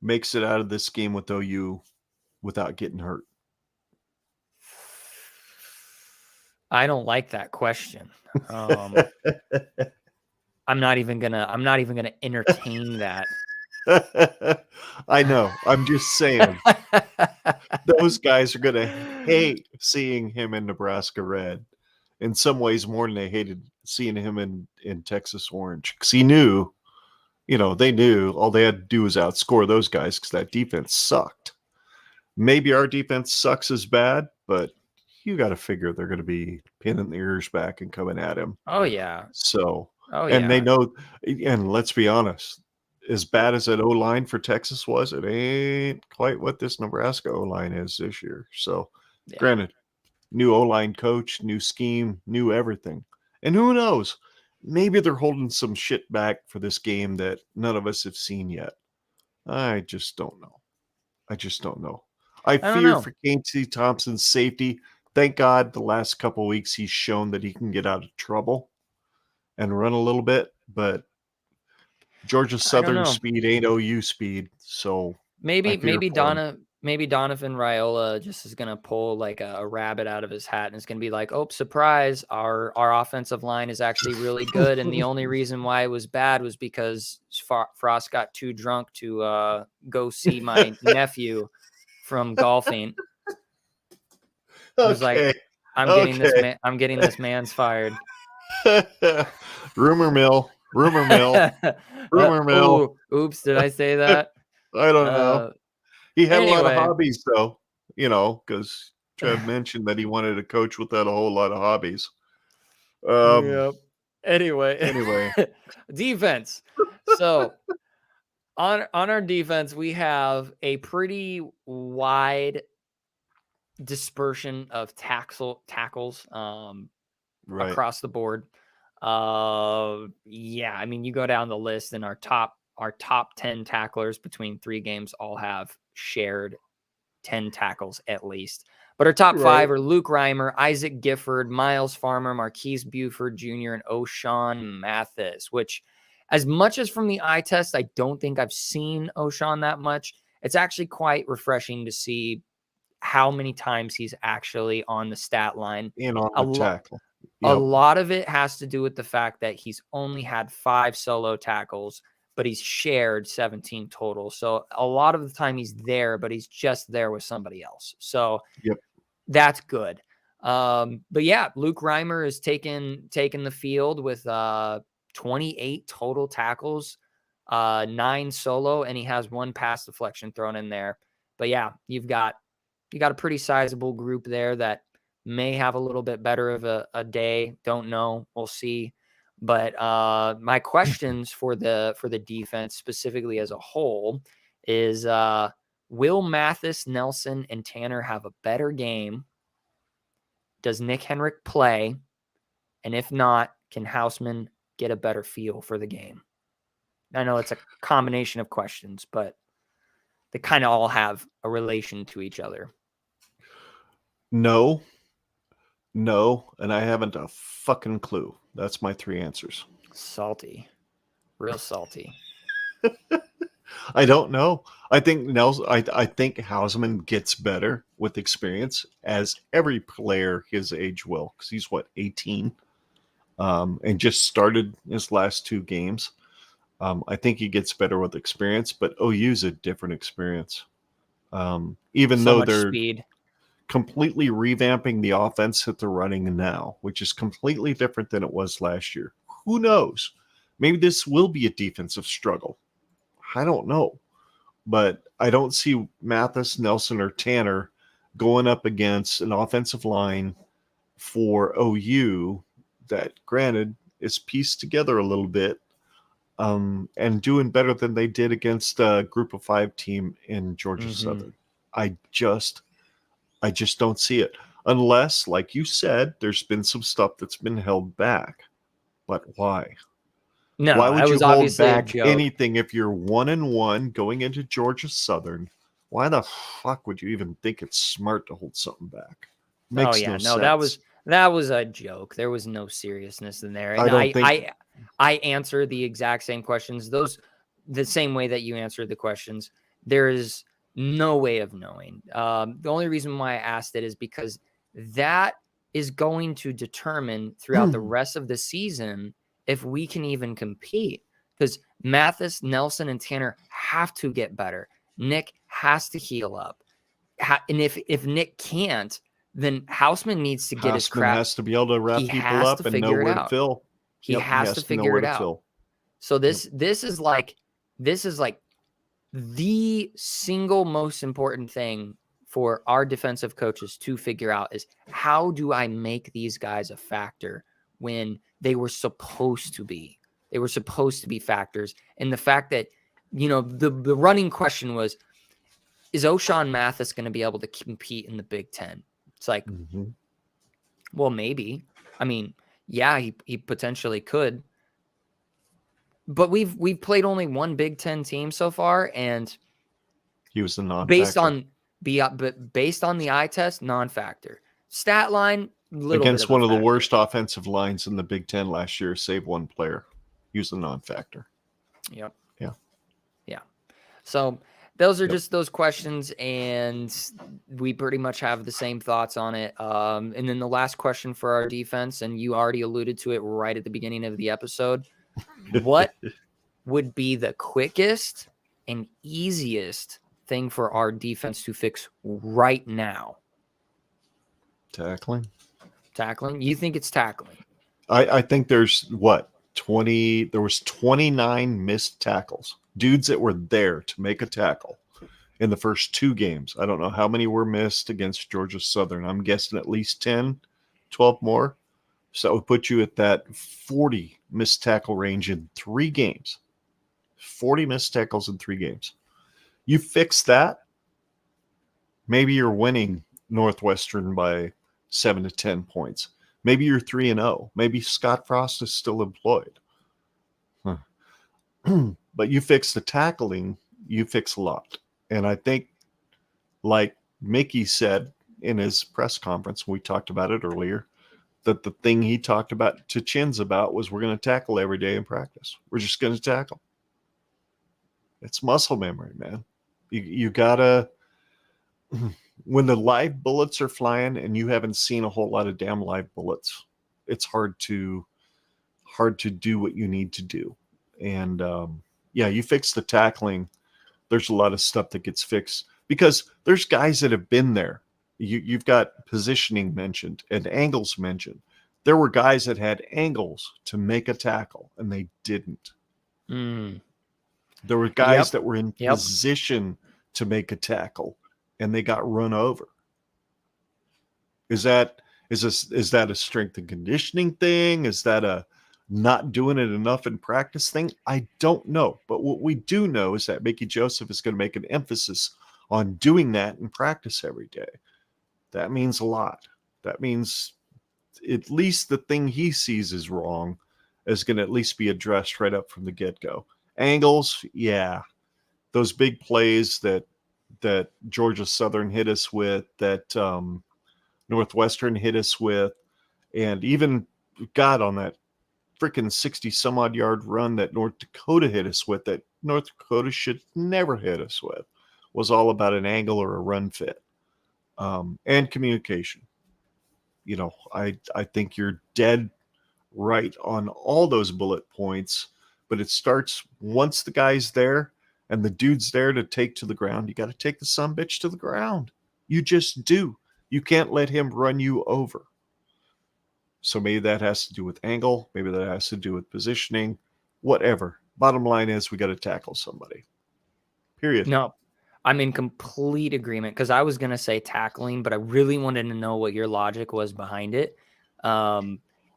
makes it out of this game with OU without getting hurt? I don't like that question. I'm not even gonna entertain that. I know. I'm just saying. Those guys are going to hate seeing him in Nebraska red in some ways more than they hated seeing him in Texas orange. Because he knew, they knew all they had to do was outscore those guys because that defense sucked. Maybe our defense sucks as bad, but you got to figure they're going to be pinning the ears back and coming at him. Oh, yeah. So, Oh, and yeah. they know, and let's be honest, as bad as that O-line for Texas was, it ain't quite what this Nebraska O-line is this year. So, Yeah. Granted, new O-line coach, new scheme, new everything. And who knows? Maybe they're holding some shit back for this game that none of us have seen yet. I just don't know. I don't fear know. for Casey Thompson's safety. Thank God the last couple of weeks he's shown that he can get out of trouble and run a little bit, but Georgia Southern speed ain't OU speed, so maybe Donovan Raiola just is gonna pull like a rabbit out of his hat and it's gonna be like, oh, surprise, our offensive line is actually really good, and the only reason why it was bad was because Frost got too drunk to go see my nephew from golfing. He was like, I'm getting this man's fired. Rumor mill. Oops, did I say that? I don't know. He had a lot of anyway. hobbies, though, because Trev mentioned that he wanted a coach without a whole lot of hobbies. Yep. Anyway. Defense. So on our defense, we have a pretty wide dispersion of tackles across the board. Yeah, I mean, you go down the list and our top 10 tacklers between 3 games all have shared 10 tackles at least. But our top 5 are Luke Reimer, Isaac Gifford, Miles Farmer, Marquise Buford Jr., and O'Shawn Mathis, which, as much as from the eye test, I don't think I've seen O'Shawn that much. It's actually quite refreshing to see how many times he's actually on the stat line. And on the tackle. Yep. A lot of it has to do with the fact that he's only had 5 solo tackles, but he's shared 17 total. So a lot of the time he's there, but he's just there with somebody else. So that's good. But yeah, Luke Reimer is taking the field with 28 total tackles, 9 solo, and he has 1 pass deflection thrown in there. But yeah, you got a pretty sizable group there that may have a little bit better of a day. Don't know. We'll see. But my questions for the defense specifically as a whole is, will Mathis, Nelson, and Tanner have a better game? Does Nick Henrik play? And if not, can Houseman get a better feel for the game? I know it's a combination of questions, but they kind of all have a relation to each other. No, and I haven't a fucking clue. That's my 3 answers. Salty. Real salty. I don't know. I think Nelson. I think Houseman gets better with experience, as every player his age will, because he's 18, and just started his last 2 games. I think he gets better with experience, but OU's a different experience. Even though they're speed. Completely revamping the offense that they're running now, which is completely different than it was last year. Who knows? Maybe this will be a defensive struggle. I don't know. But I don't see Mathis, Nelson, or Tanner going up against an offensive line for OU that, granted, is pieced together a little bit and doing better than they did against a Group of 5 team in Georgia Southern. I just don't see it. Unless, like you said, there's been some stuff that's been held back. But why? No, why would you hold back a anything if you're 1-1 going into Georgia Southern? Why the fuck would you even think it's smart to hold something back? Makes no sense. That was a joke. There was no seriousness in there. And I answer the exact same questions. The same way that you answered the questions. There is no way of knowing. The only reason why I asked it is because that is going to determine throughout the rest of the season if we can even compete. Because Mathis, Nelson, and Tanner have to get better. Nick has to heal up. And if Nick can't, then Houseman needs to get his Houseman crap. has to be able to wrap He people has up to and know figure it where to out. fill. He has to figure it out. So this is like the single most important thing for our defensive coaches to figure out is, how do I make these guys a factor when they were supposed to be? They were supposed to be factors. And the fact that, the running question was, is O'Shawn Mathis going to be able to compete in the Big Ten? It's like, well, maybe. I mean, yeah, he potentially could. But we've played only one Big Ten team so far, and he was the non-factor. based on the eye test, non-factor. Stat line, against one of the worst offensive lines in the Big Ten last year, save one player. He was the non-factor. Yep. Yeah. So those are just those questions, and we pretty much have the same thoughts on it. And then the last question for our defense, and you already alluded to it right at the beginning of the episode. What would be the quickest and easiest thing for our defense to fix right now? Tackling. You think it's tackling? I think there's 20. There was 29 missed tackles. Dudes that were there to make a tackle in the first two games. I don't know how many were missed against Georgia Southern. I'm guessing at least 10, 12 more. So that would put you at that 40 missed tackle range in 3 games. 40 missed tackles in 3 games. You fix that, maybe you're winning Northwestern by 7 to 10 points. Maybe you're 3-0. Maybe Scott Frost is still employed. But you fix the tackling, you fix a lot. And I think, like Mickey said in his press conference, we talked about it earlier, that the thing he talked about to Chins about was, we're going to tackle every day in practice. We're just going to tackle. It's muscle memory, man. You gotta, when the live bullets are flying and you haven't seen a whole lot of damn live bullets, it's hard to do what you need to do. And you fix the tackling. There's a lot of stuff that gets fixed because there's guys that have been there. You've got positioning mentioned and angles mentioned. There were guys that had angles to make a tackle and they didn't. There were guys that were in position to make a tackle and they got run over. Is that a strength and conditioning thing? Is that a not doing it enough in practice thing? I don't know. But what we do know is that Mickey Joseph is going to make an emphasis on doing that in practice every day. That means a lot. That means at least the thing he sees is wrong is going to at least be addressed right up from the get-go. Angles, yeah. Those big plays that Georgia Southern hit us with, that Northwestern hit us with, and even got on that freaking 60-some-odd yard run that North Dakota hit us with, that North Dakota should never hit us with, was all about an angle or a run fit. And communication. I think you're dead right on all those bullet points, but it starts once the guy's there and the dude's there to take to the ground. You got to take the sumbitch to the ground. You just do. You can't let him run you over. So maybe that has to do with angle. Maybe that has to do with positioning, whatever. Bottom line is we got to tackle somebody. Period. No, I'm in complete agreement, because I was going to say tackling, but I really wanted to know what your logic was behind it.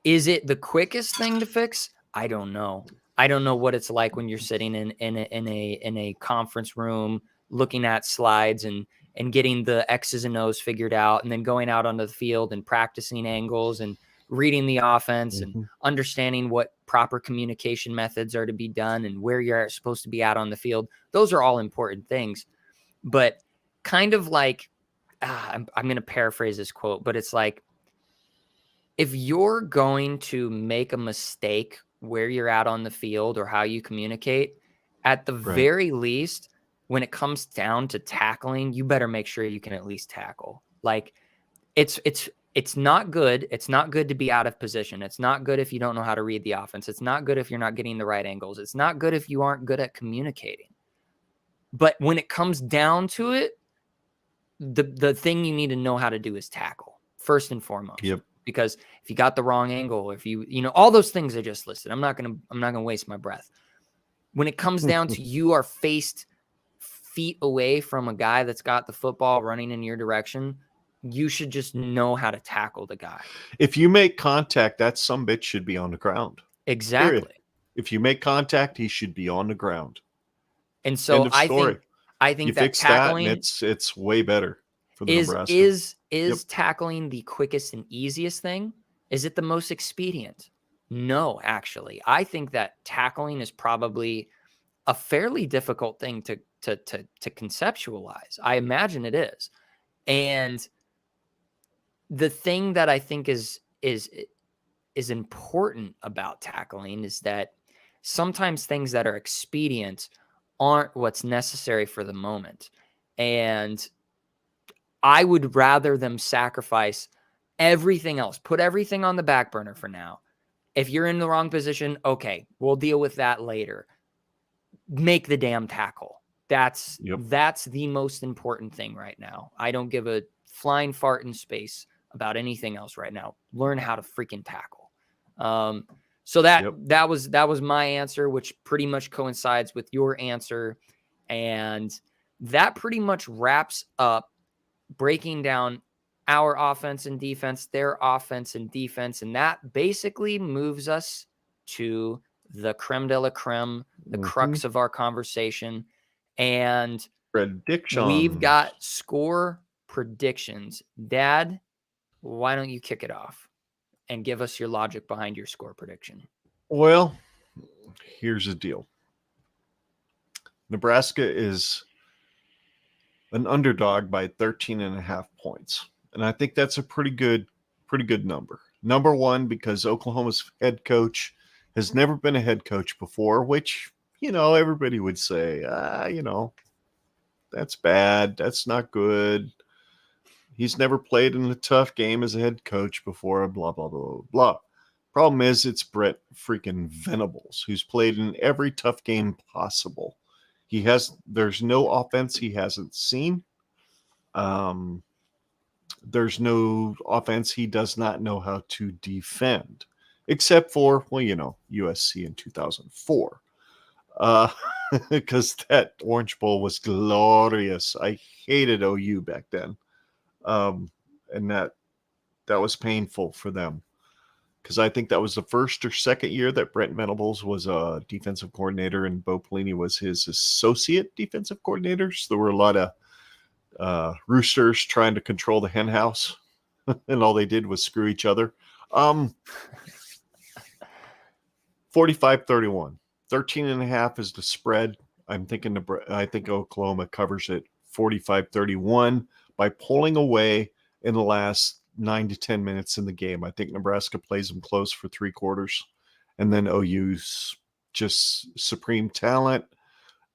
Is it the quickest thing to fix? I don't know. I don't know what it's like when you're sitting in a conference room looking at slides and getting the X's and O's figured out, and then going out onto the field and practicing angles and reading the offense and understanding what proper communication methods are to be done and where you're supposed to be out on the field. Those are all important things. But kind of like, I'm going to paraphrase this quote, but it's like, if you're going to make a mistake where you're at on the field or how you communicate, at the very least, when it comes down to tackling, you better make sure you can at least tackle. Like, it's It's not good. It's not good to be out of position. It's not good if you don't know how to read the offense. It's not good if you're not getting the right angles. It's not good if you aren't good at communicating. But when it comes down to it, the thing you need to know how to do is tackle first and foremost. Yep. Because if you got the wrong angle, if you all those things I just listed, I'm not gonna waste my breath. When it comes down to you are faced feet away from a guy that's got the football running in your direction, you should just know how to tackle the guy. If you make contact, that sumbitch should be on the ground. Exactly. Period. If you make contact, he should be on the ground. And so End of story. I think You that fix tackling that, and it's way better for the Nebraska. Is tackling the quickest and easiest thing? Is it the most expedient? No, actually. I think that tackling is probably a fairly difficult thing to conceptualize. I imagine it is. And the thing that I think is important about tackling is that sometimes things that are expedient aren't what's necessary for the moment. And I would rather them sacrifice everything else, put everything on the back burner for now. If you're in the wrong position, okay, we'll deal with that later. Make the damn tackle. That's the most important thing right now. I don't give a flying fart in space about anything else right now. Learn how to freaking tackle. So that was my answer, which pretty much coincides with your answer. And that pretty much wraps up breaking down our offense and defense, their offense and defense. And that basically moves us to the creme de la creme, the crux of our conversation. And Predictions. We've got score predictions. Dad, why don't you kick it off and give us your logic behind your score prediction? Well, here's the deal. Nebraska is an underdog by 13.5 points. And I think that's a pretty good number. Number one, because Oklahoma's head coach has never been a head coach before, which, everybody would say, that's bad. That's not good. He's never played in a tough game as a head coach before, blah, blah, blah, blah. Problem is, it's Brett freaking Venables, who's played in every tough game possible. There's no offense he hasn't seen. There's no offense he does not know how to defend, except for, USC in 2004. Because that Orange Bowl was glorious. I hated OU back then. And that was painful for them. Because I think that was the first or second year that Brent Venables was a defensive coordinator and Bo Pelini was his associate defensive coordinators. There were a lot of roosters trying to control the hen house, and all they did was screw each other. 45-31. 13.5 is the spread. I think Oklahoma covers it 45-31 by pulling away in the last 9 to 10 minutes in the game. I think Nebraska plays them close for 3 quarters, and then OU's just supreme talent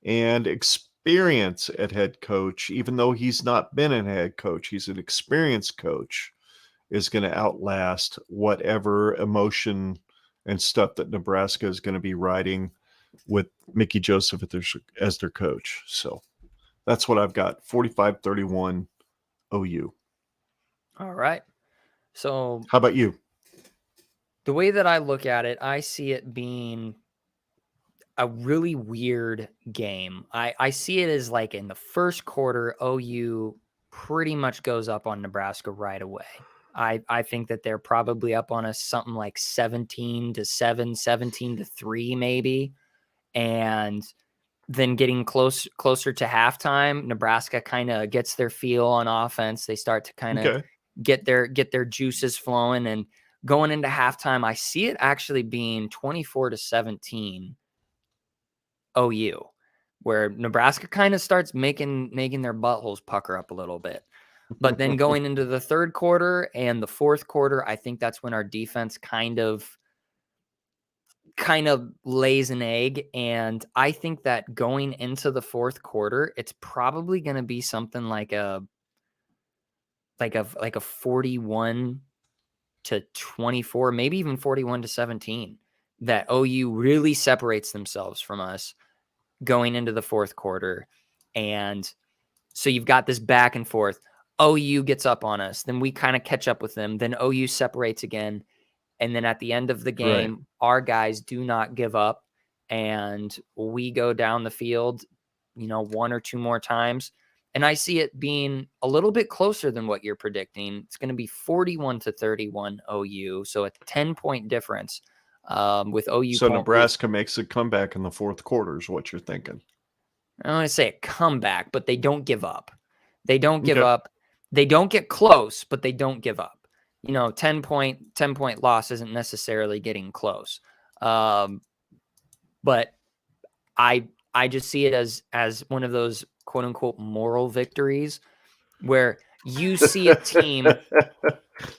and experience at head coach, even though he's not been a head coach, he's an experienced coach, is going to outlast whatever emotion and stuff that Nebraska is going to be riding with Mickey Joseph as their coach. So that's what I've got. 45-31 OU. All right. So how about you? The way that I look at it, I see it being a really weird game. I see it as like in the first quarter, OU pretty much goes up on Nebraska right away. I think that they're probably up on us something like 17-7, 17-3 maybe. And then getting closer to halftime, Nebraska kind of gets their feel on offense. They start to kind of get their juices flowing, and going into halftime, I see it actually being 24-17 OU, where Nebraska kind of starts making their buttholes pucker up a little bit. But then going into the third quarter and the fourth quarter, I think that's when our defense kind of lays an egg. And I think that going into the fourth quarter, it's probably going to be something like a 41 to 24, maybe even 41-17, that OU really separates themselves from us going into the fourth quarter. And so you've got this back and forth. OU gets up on us, then we kind of catch up with them, then OU separates again. And then at the end of the game, our guys do not give up, and we go down the field, one or two more times. And I see it being a little bit closer than what you're predicting. It's going to be 41-31 OU. So a 10-point difference with OU. So Nebraska makes a comeback in the fourth quarter is what you're thinking. I don't want to say a comeback, but they don't give up. They don't give up. They don't get close, but they don't give up. 10-point loss isn't necessarily getting close. But I just see it as one of those quote unquote moral victories where you see a team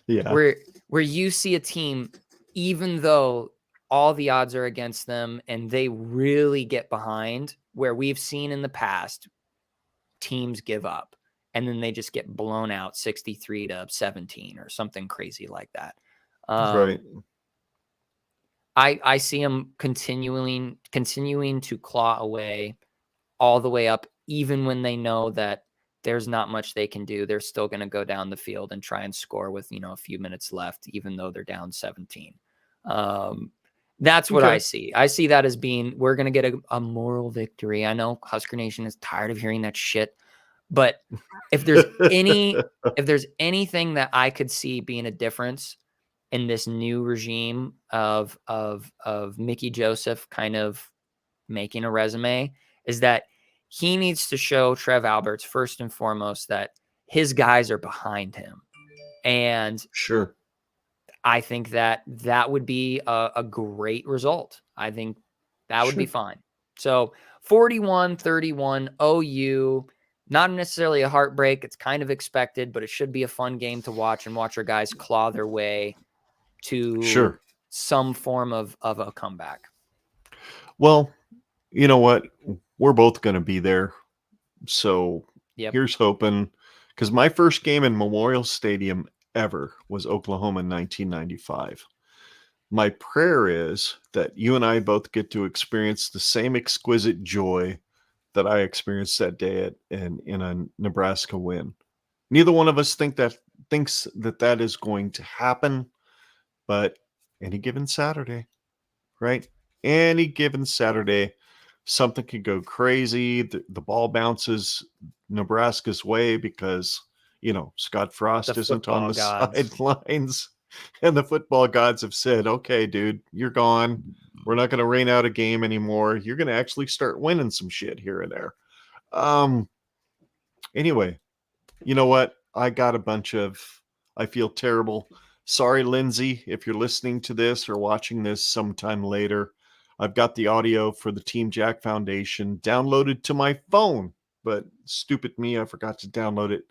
where you see a team, even though all the odds are against them and they really get behind, where we've seen in the past teams give up and then they just get blown out 63-17 or something crazy like that. Right. I see them continuing to claw away all the way up, even when they know that there's not much they can do. They're still going to go down the field and try and score with, a few minutes left, even though they're down 17. That's what I see. I see that as being, we're going to get a moral victory. I know Husker Nation is tired of hearing that shit, but if there's anything that I could see being a difference in this new regime of Mickey Joseph kind of making a resume, is that he needs to show Trev Alberts first and foremost that his guys are behind him. And sure, I think that would be a great result. I think that would be fine. So 41-31 OU, not necessarily a heartbreak. It's kind of expected, but it should be a fun game to watch and watch our guys claw their way to some form of a comeback. Well, you know what? We're both going to be there. So here's hoping, because my first game in Memorial Stadium ever was Oklahoma in 1995. My prayer is that you and I both get to experience the same exquisite joy that I experienced that day in a Nebraska win. Neither one of us thinks that is going to happen, but any given Saturday, right? Any given Saturday, something could go crazy. The ball bounces Nebraska's way because, Scott Frost isn't on the sidelines. And the football gods have said, okay, dude, you're gone. We're not going to rain out a game anymore. You're going to actually start winning some shit here and there. Anyway, you know what? I feel terrible. Sorry, Lindsay, if you're listening to this or watching this sometime later. I've got the audio for the Team Jack Foundation downloaded to my phone, but stupid me, I forgot to download it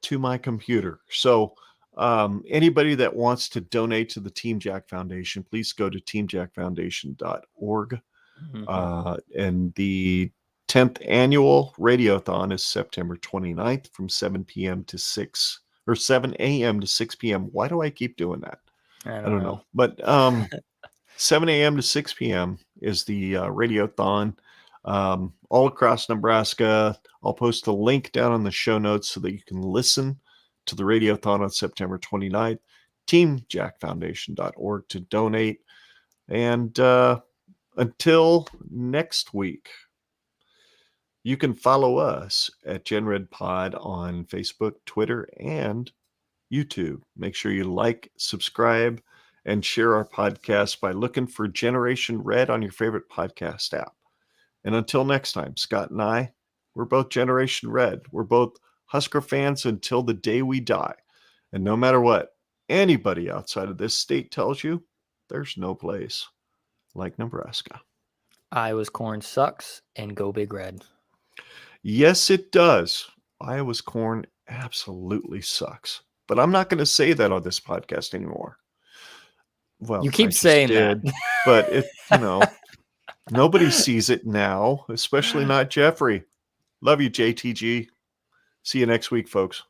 to my computer. So anybody that wants to donate to the Team Jack Foundation, please go to teamjackfoundation.org. And the 10th annual Radiothon is September 29th from 7 a.m. to 6 p.m. Why do I keep doing that? I don't know. But 7 a.m. to 6 p.m. is the Radiothon all across Nebraska. I'll post a link down in the show notes so that you can listen to the Radiothon on September 29th. TeamJackFoundation.org to donate. And until next week, you can follow us at GenRedPod on Facebook, Twitter, and YouTube. Make sure you like, subscribe, and share our podcast by looking for Generation Red on your favorite podcast app. And until next time, Scott and I, we're both Generation Red. We're both Husker fans until the day we die. And no matter what anybody outside of this state tells you, there's no place like Nebraska. Iowa's corn sucks, and go Big Red. Yes, it does. Iowa's corn absolutely sucks. But I'm not going to say that on this podcast anymore. Well, you keep saying that, but nobody sees it now, especially not Jeffrey. Love you, JTG. See you next week, folks.